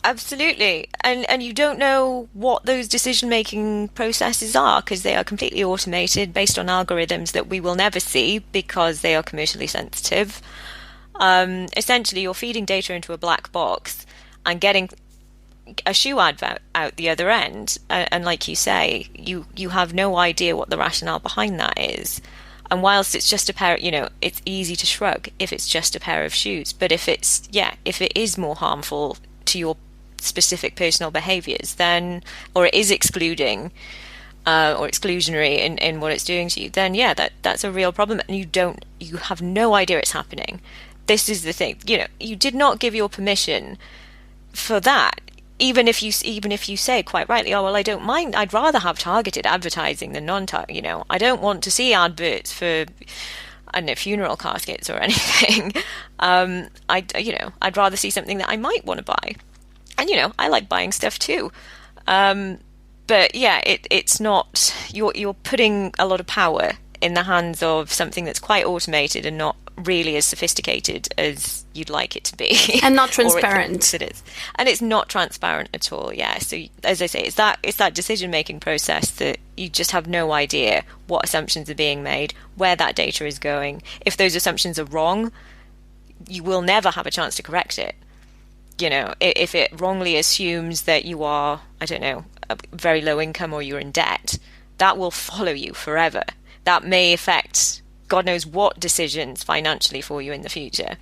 Absolutely. And you don't know what those decision-making processes are because they are completely automated based on algorithms that we will never see because they are commercially sensitive. Essentially, you're feeding data into a black box and getting a shoe advert out the other end. And like you say, you have no idea what the rationale behind that is. And whilst it's just a pair, it's easy to shrug if it's just a pair of shoes. But if it is more harmful to your specific personal behaviors, then, or it is excluding or exclusionary in what it's doing to you, then that's a real problem, and you have no idea it's happening. This is the thing, you did not give your permission for that. Even if you say quite rightly, oh well, I don't mind, I'd rather have targeted advertising than non-target. I don't want to see adverts for, I don't know, funeral caskets or anything. I'd rather see something that I might want to buy. And, I like buying stuff too. But yeah, it's not, you're putting a lot of power in the hands of something that's quite automated and not really as sophisticated as you'd like it to be. And not transparent. It is. And it's not transparent at all, yeah. So as I say, it's that decision-making process that you just have no idea what assumptions are being made, where that data is going. If those assumptions are wrong, you will never have a chance to correct it. If it wrongly assumes that you are, I don't know, very low income or you're in debt, that will follow you forever. That may affect God knows what decisions financially for you in the future.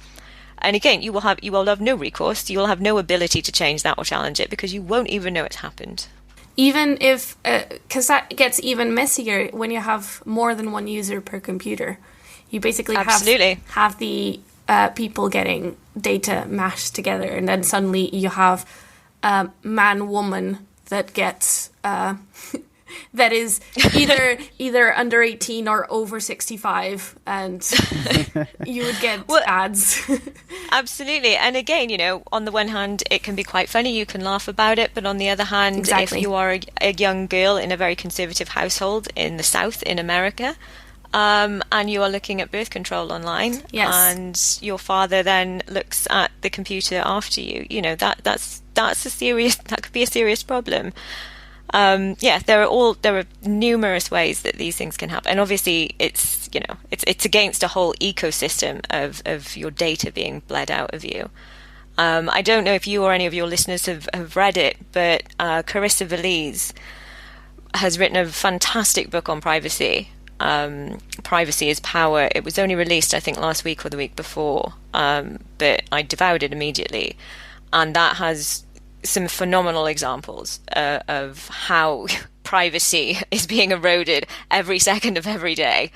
And again, you will have no recourse. You will have no ability to change that or challenge it because you won't even know it's happened. Even if, because that gets even messier when you have more than one user per computer. You basically have the people getting data mashed together, and then suddenly you have man-woman that gets that is either under 18 or over 65, and you would get ads. Absolutely. And again, on the one hand, it can be quite funny, you can laugh about it, but on the other hand, if you are a young girl in a very conservative household in the South in America, and you are looking at birth control online, and your father then looks at the computer after you, that could be a serious problem. There are numerous ways that these things can happen, and obviously it's against a whole ecosystem of your data being bled out of you. I don't know if you or any of your listeners have read it, but Carissa Valise has written a fantastic book on privacy. Privacy is Power. It was only released, I think, last week or the week before, but I devoured it immediately, and that has some phenomenal examples of how privacy is being eroded every second of every day,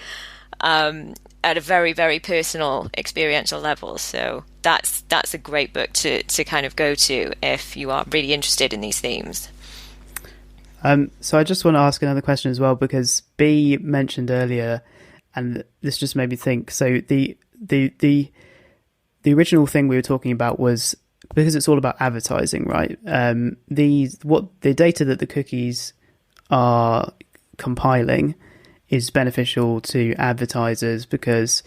at a very, very personal, experiential level. So that's a great book to kind of go to if you are really interested in these themes. So I just want to ask another question as well, because B mentioned earlier, and this just made me think, so the the original thing we were talking about was because it's all about advertising, right? The data that the cookies are compiling is beneficial to advertisers because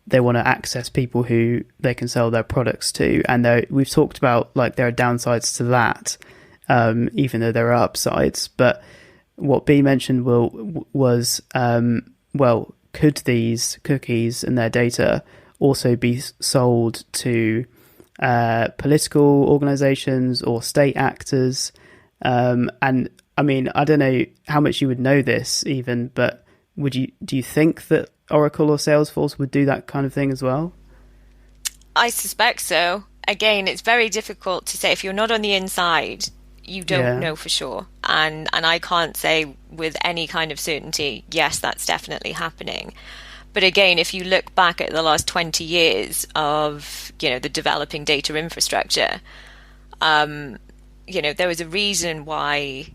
they want to access people who they can sell their products to, and we've talked about like there are downsides to that, even though there are upsides. But what B mentioned was could these cookies and their data also be sold to political organizations or state actors? And I mean, I don't know how much you would know this even, but do you think that Oracle or Salesforce would do that kind of thing as well? I suspect so. Again, it's very difficult to say. If you're not on the inside, you don't know for sure. And I can't say with any kind of certainty, yes, that's definitely happening. But again, if you look back at the last 20 years of, the developing data infrastructure, there was a reason why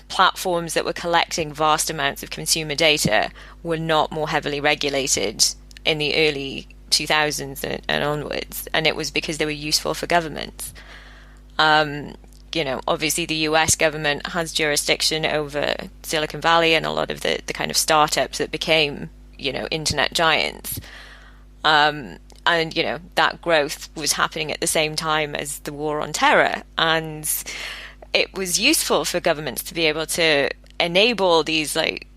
platforms that were collecting vast amounts of consumer data were not more heavily regulated in the early 2000s and onwards. And it was because they were useful for governments. Obviously the US government has jurisdiction over Silicon Valley and a lot of the kind of startups that became, internet giants. And, that growth was happening at the same time as the war on terror. And it was useful for governments to be able to enable these like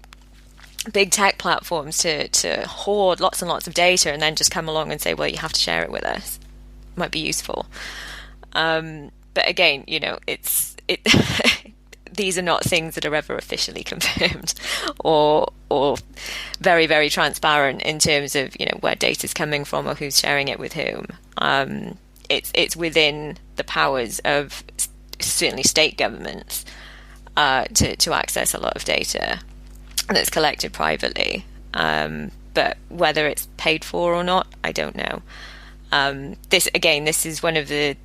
big tech platforms to hoard lots and lots of data and then just come along and say, well, you have to share it with us. Might be useful. But again, these are not things that are ever officially confirmed or very, very transparent in terms of, where data is coming from or who's sharing it with whom. It's within the powers of certainly state governments to access a lot of data that's collected privately. But whether it's paid for or not, I don't know. This is one of the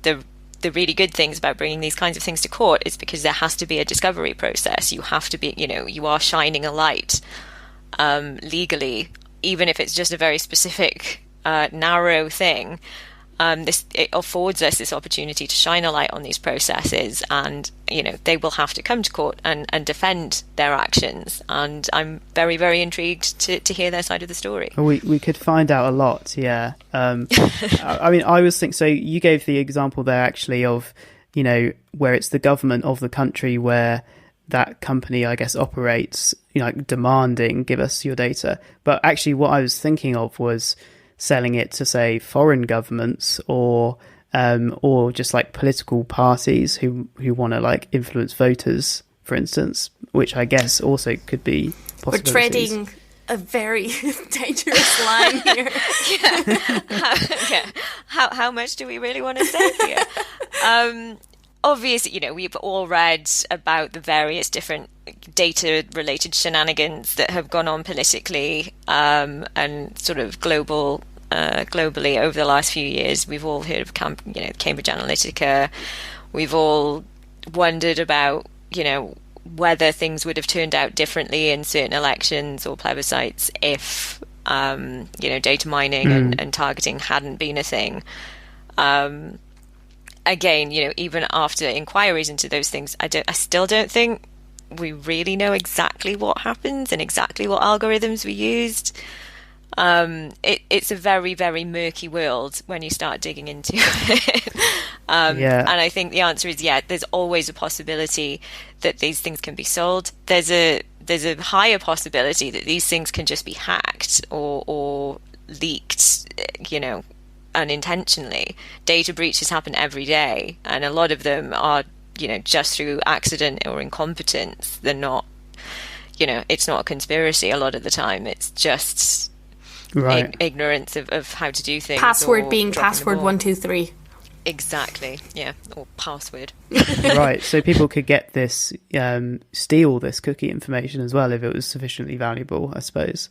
really good things about bringing these kinds of things to court, is because there has to be a discovery process. You have to be, you are shining a light legally, even if it's just a very specific, narrow thing. It affords us this opportunity to shine a light on these processes, and they will have to come to court and defend their actions. And I'm very, very intrigued to hear their side of the story. We could find out a lot, yeah. I mean, I was thinking. So you gave the example there actually of where it's the government of the country where that company, I guess, operates, demanding give us your data. But actually, what I was thinking of was selling it to, say, foreign governments or just like political parties who want to like influence voters, for instance, which I guess also could be possibilities. We're treading a very dangerous line here. How much do we really want to say here? Obviously, we've all read about the various different data-related shenanigans that have gone on politically and sort of globally over the last few years. We've all heard of Cambridge Analytica. We've all wondered about, whether things would have turned out differently in certain elections or plebiscites if, data mining and targeting hadn't been a thing. Again, even after inquiries into those things, I still don't think we really know exactly what happens and exactly what algorithms we used. It's a very, very murky world when you start digging into it. And I think the answer is, there's always a possibility that these things can be sold. There's a higher possibility that these things can just be hacked or leaked, unintentionally. Data breaches happen every day, and a lot of them are, just through accident or incompetence. They're not, it's not a conspiracy a lot of the time. It's just ignorance of how to do things. Password being password 123. Exactly, yeah, or password. Right, so people could get this, steal this cookie information as well if it was sufficiently valuable, I suppose.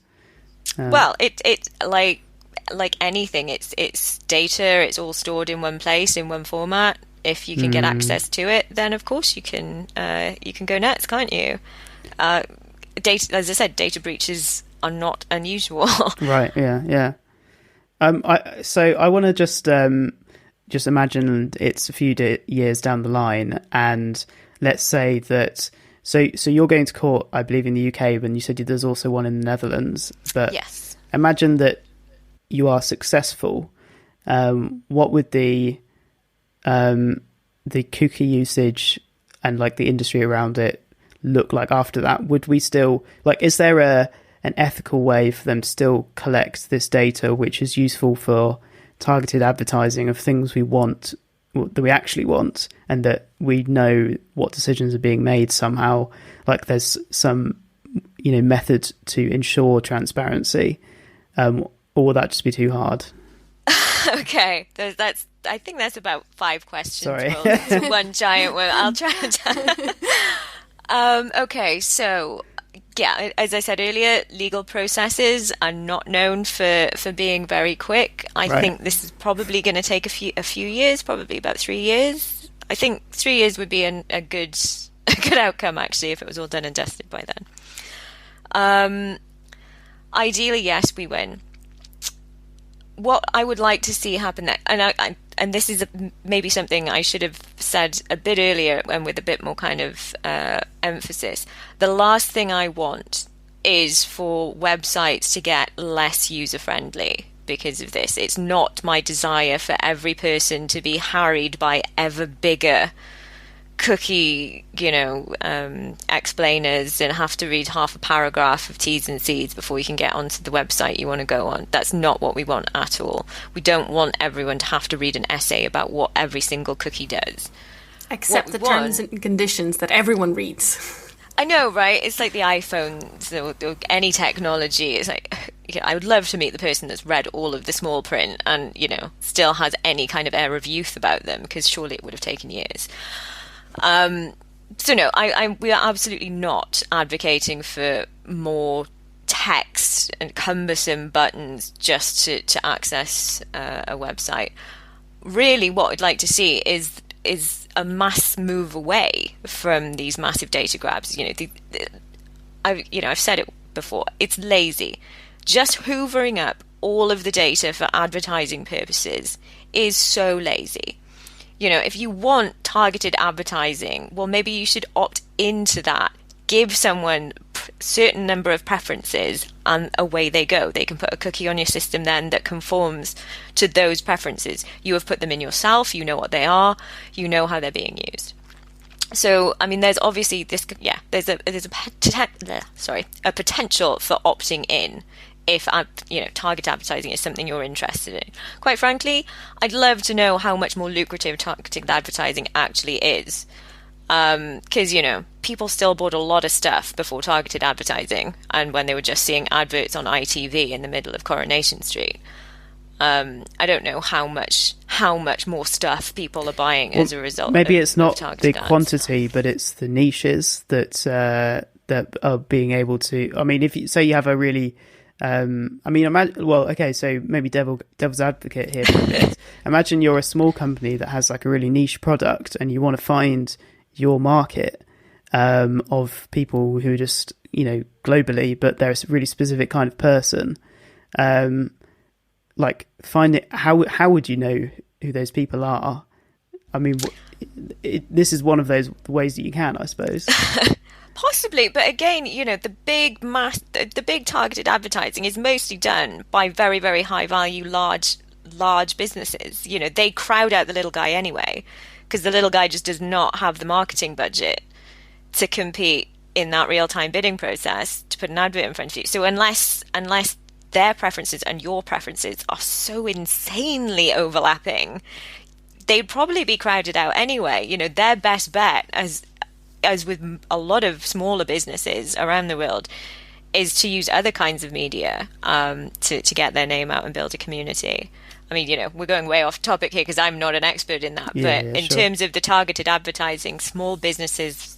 Well, it like anything, it's data. It's all stored in one place, in one format. If you can get access to it, then of course you can go nuts, can't you? Data, as I said, data breaches are not unusual. Right. Yeah. I want to just imagine it's a few years down the line, and let's say that. So you're going to court, I believe, in the UK, but you said there's also one in the Netherlands. But Yes. imagine that you are successful. What would the cookie usage and like the industry around it look like after that? Would we still is there an ethical way for them to still collect this data, which is useful for targeted advertising of things we want, that we actually want, and that we know what decisions are being made somehow? Like there's some, method to ensure transparency, or will that just be too hard? Okay, I think that's about 5 questions. Sorry. rolled into one giant one. I'll try and okay, so yeah, as I said earlier, legal processes are not known for being very quick. I think this is probably going to take a few years, probably about 3 years. I think 3 years would be a good outcome, actually, if it was all done and dusted by then. Ideally, yes, we win. What I would like to see happen next, and this is maybe something I should have said a bit earlier and with a bit more kind of emphasis. The last thing I want is for websites to get less user-friendly because of this. It's not my desire for every person to be harried by ever bigger cookie, explainers and have to read half a paragraph of T's and C's before you can get onto the website you want to go on. That's not what we want at all. We don't want everyone to have to read an essay about what every single cookie does. Except the terms and conditions that everyone reads. I know, right? It's like the iPhone, or any technology. It's like, I would love to meet the person that's read all of the small print and, still has any kind of air of youth about them, because surely it would have taken years. So no, we are absolutely not advocating for more text and cumbersome buttons just to access a website. Really, what I'd like to see is a mass move away from these massive data grabs. I've said it before. It's lazy. Just hoovering up all of the data for advertising purposes is so lazy. If you want targeted advertising, well, maybe you should opt into that. Give someone a certain number of preferences and away they go. They can put a cookie on your system then that conforms to those preferences. You have put them in yourself. You know what they are. You know how they're being used. So, there's obviously there's a potential for opting in if target advertising is something you're interested in. Quite frankly, I'd love to know how much more lucrative targeted advertising actually is. Because, people still bought a lot of stuff before targeted advertising and when they were just seeing adverts on ITV in the middle of Coronation Street. I don't know how much more stuff people are buying as a result. Maybe it's not the ads. quantity, but it's the niches that are being able to. If you say you have a really so maybe devil's advocate here for a bit. Imagine you're a small company that has like a really niche product and you want to find your market of people who are just, globally, but they're a really specific kind of person. Find it. How would you know who those people are? This is one of those ways that you can, I suppose. Possibly, but again, the big targeted advertising is mostly done by very, very high value, large businesses. They crowd out the little guy anyway, because the little guy just does not have the marketing budget to compete in that real-time bidding process to put an advert in front of you. So unless their preferences and your preferences are so insanely overlapping, they'd probably be crowded out anyway. Their best bet, as with a lot of smaller businesses around the world, is to use other kinds of media to get their name out and build a community. We're going way off topic here because I'm not an expert in that. In terms of the targeted advertising, small businesses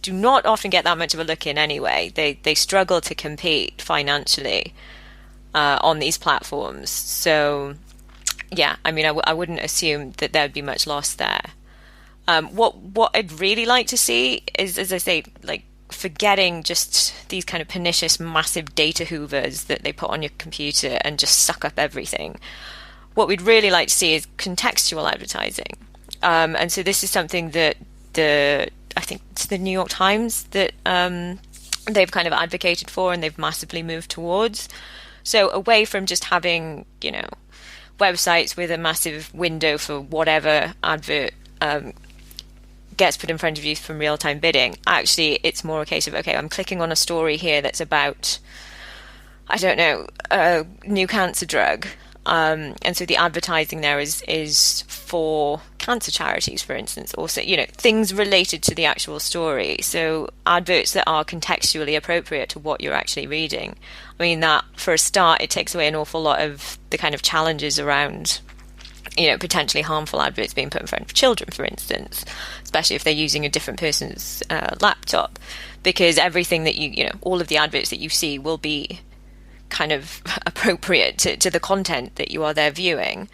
do not often get that much of a look in anyway. They struggle to compete financially on these platforms. So, yeah, I wouldn't assume that there'd be much loss there. What I'd really like to see is, as I say, like for getting just these kind of pernicious, massive data hoovers that they put on your computer and just suck up everything. What we'd really like to see is contextual advertising. And so this is something that I think it's the New York Times that they've kind of advocated for, and they've massively moved towards. So away from just having, websites with a massive window for whatever advert gets put in front of you from real-time bidding. Actually, it's more a case of, okay, I'm clicking on a story here that's about, I don't know, a new cancer drug. And so the advertising there is for cancer charities, for instance, also, things related to the actual story. So adverts that are contextually appropriate to what you're actually reading. I mean, that, for a start, it takes away an awful lot of the kind of challenges around, potentially harmful adverts being put in front of children, for instance, especially if they're using a different person's laptop, because everything that all of the adverts that you see will be kind of appropriate to the content that you are there viewing.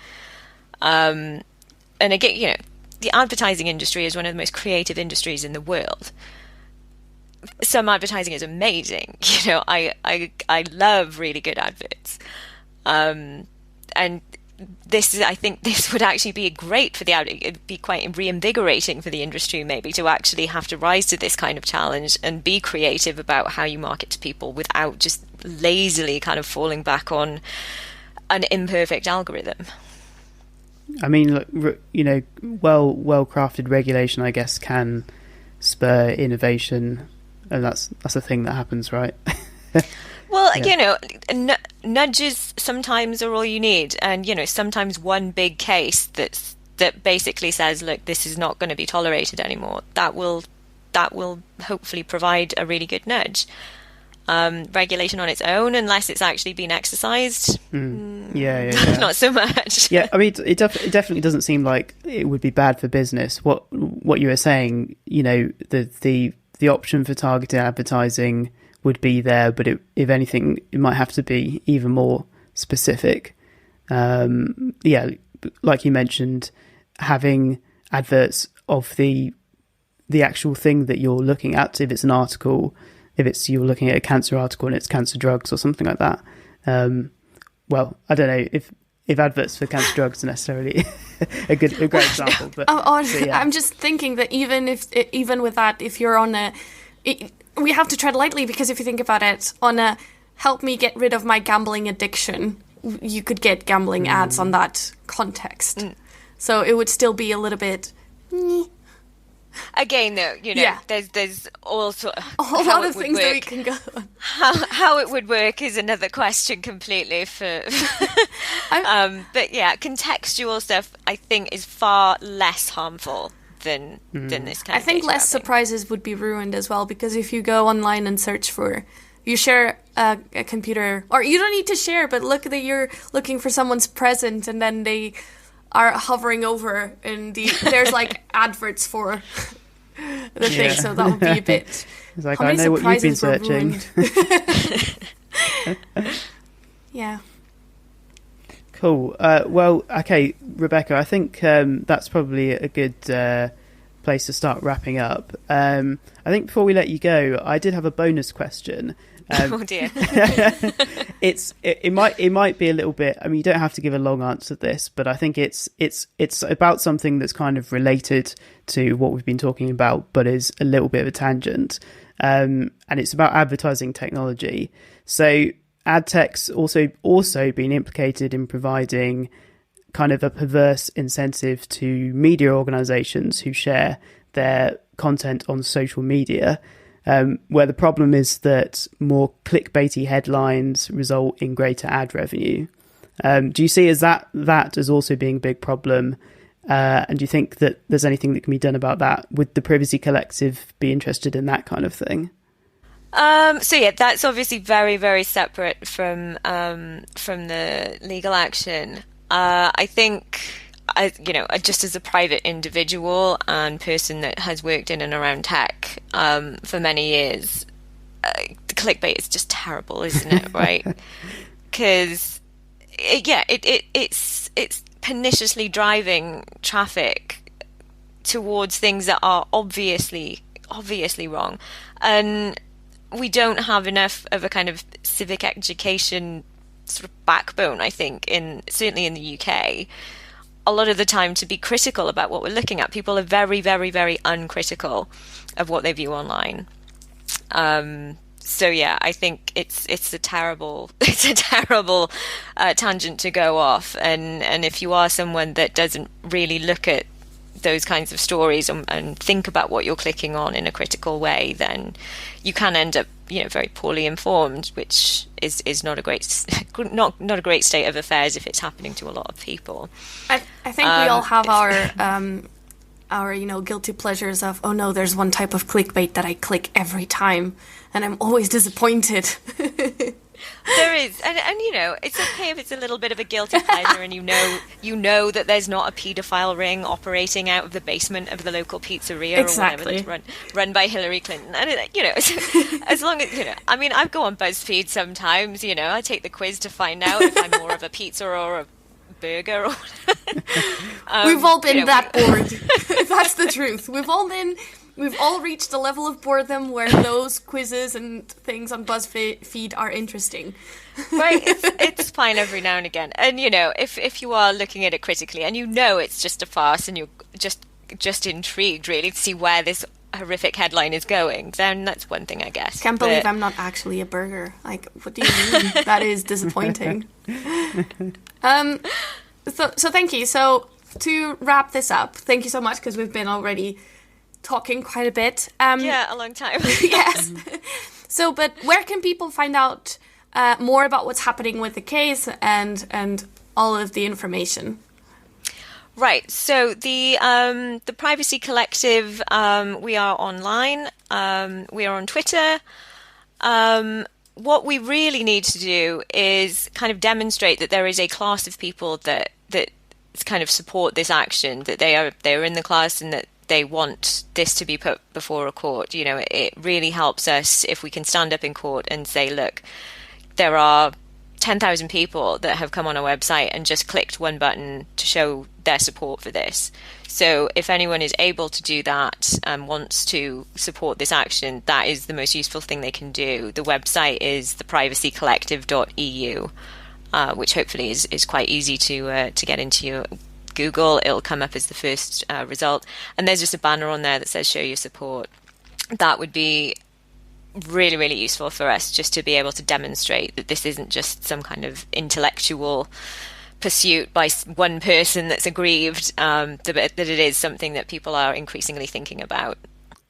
And again, the advertising industry is one of the most creative industries in the world. Some advertising is amazing. I love really good adverts. And I think this would actually be great for it'd be quite reinvigorating for the industry, maybe, to actually have to rise to this kind of challenge and be creative about how you market to people without just lazily kind of falling back on an imperfect algorithm. I mean, look, well-crafted regulation, I guess, can spur innovation, and that's a thing that happens, right? Well, nudges sometimes are all you need, and sometimes one big case that basically says, look, this is not going to be tolerated anymore. That will hopefully provide a really good nudge. Regulation on its own, unless it's actually been exercised, yeah, not so much. Yeah, I mean, it definitely doesn't seem like it would be bad for business. What you were saying, the option for targeted advertising would be there, but if anything, it might have to be even more specific. Like you mentioned, having adverts of the actual thing that you're looking at. If it's an article, if you're looking at a cancer article and it's cancer drugs or something like that. Well, I don't know if adverts for cancer drugs are necessarily a great example. But, I'm just thinking that even with that, if you're on we have to tread lightly, because if you think about it, on a help me get rid of my gambling addiction, you could get gambling ads on that context. So it would still be a little bit... Again, though, there's also a lot of things that we can go on. How it would work is another question completely. But yeah, contextual stuff I think is far less harmful than this kind of. I think less surprises would be ruined as well, because if you go online and search for, you share a computer, or you don't need to share, but look that you're looking for someone's present, and then they are hovering over, and there's like adverts for the thing, so that would be a bit. It's like, I know what you've been searching. Yeah. Cool. Well, okay, Rebecca, I think that's probably a good place to start wrapping up. I think before we let you go, I did have a bonus question. Oh dear. It might be a little bit. I mean, you don't have to give a long answer to this, but I think it's about something that's kind of related to what we've been talking about, but is a little bit of a tangent. And it's about advertising technology. So ad tech's also been implicated in providing kind of a perverse incentive to media organizations who share their content on social media, where the problem is that more clickbaity headlines result in greater ad revenue. Do you see that as also being a big problem? And do you think that there's anything that can be done about that? Would the Privacy Collective be interested in that kind of thing? So yeah, that's obviously very, very separate from the legal action. I think, just as a private individual and person that has worked in and around tech for many years, clickbait is just terrible, isn't it? Right? Because it's perniciously driving traffic towards things that are obviously obviously wrong. And we don't have enough of a kind of civic education sort of backbone, I think, certainly in the UK, a lot of the time to be critical about what we're looking at. People are very, very, very uncritical of what they view online. So yeah, I think it's a terrible tangent to go off. And if you are someone that doesn't really look at those kinds of stories and think about what you're clicking on in a critical way, then you can end up, very poorly informed, which is not a great not a great state of affairs if it's happening to a lot of people. I think we all have our guilty pleasures of, oh no, there's one type of clickbait that I click every time and I'm always disappointed. There is, and it's okay if it's a little bit of a guilty pleasure, and you know that there's not a paedophile ring operating out of the basement of the local pizzeria exactly. or whatever that's run by Hillary Clinton. And as long as I go on BuzzFeed sometimes. I take the quiz to find out if I'm more of a pizza or a burger. Or we've all been that bored. That's the truth. We've all reached a level of boredom where those quizzes and things on BuzzFeed are interesting. Right, it's fine every now and again. And, if you are looking at it critically and it's just a farce and you're just intrigued, really, to see where this horrific headline is going, then that's one thing, I guess. Can't believe I'm not actually a burger. Like, what do you mean? That is disappointing. So thank you. So to wrap this up, thank you so much, because we've been already talking quite a bit. Yeah, a long time. Yes. So, but where can people find out more about what's happening with the case and all of the information? Right. So the Privacy Collective, we are online. We are on Twitter. What we really need to do is kind of demonstrate that there is a class of people that kind of support this action, that they're in the class and that they want this to be put before a court. It really helps us if we can stand up in court and say, look, there are 10,000 people that have come on our website and just clicked one button to show their support for this. So if anyone is able to do that and wants to support this action, that is the most useful thing they can do. The website is theprivacycollective.eu, which hopefully is quite easy to get into your Google. It'll come up as the first result, and there's just a banner on there that says show your support. That would be really, really useful for us, just to be able to demonstrate that this isn't just some kind of intellectual pursuit by one person that's aggrieved, that it is something that people are increasingly thinking about.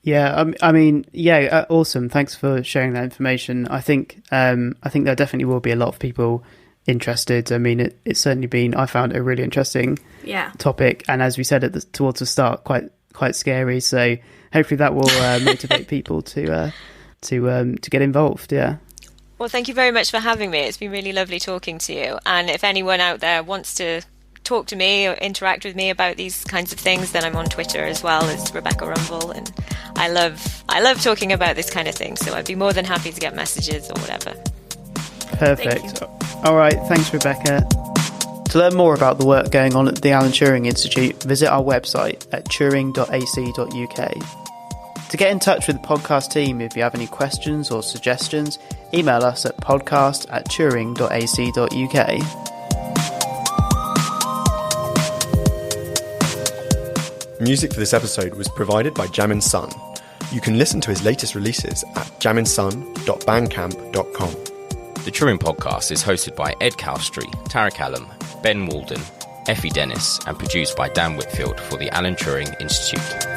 Yeah, awesome. Thanks for sharing that information. I think there definitely will be a lot of people interested. I mean, it's certainly been, I found it a really interesting topic, and as we said towards the start, quite scary. So hopefully that will motivate people to get involved. Yeah. Well, thank you very much for having me. It's been really lovely talking to you. And if anyone out there wants to talk to me or interact with me about these kinds of things, then I'm on Twitter as well as Rebecca Rumble, and I love talking about this kind of thing. So I'd be more than happy to get messages or whatever. Perfect. All right. Thanks, Rebecca. To learn more about the work going on at the Alan Turing Institute, visit our website at turing.ac.uk. To get in touch with the podcast team, if you have any questions or suggestions, email us at podcast@turing.ac.uk. Music for this episode was provided by Jamin Sun. You can listen to his latest releases at jaminsun.bandcamp.com. The Turing Podcast is hosted by Ed Calstry, Tara Callum, Ben Walden, Effie Dennis, and produced by Dan Whitfield for the Alan Turing Institute.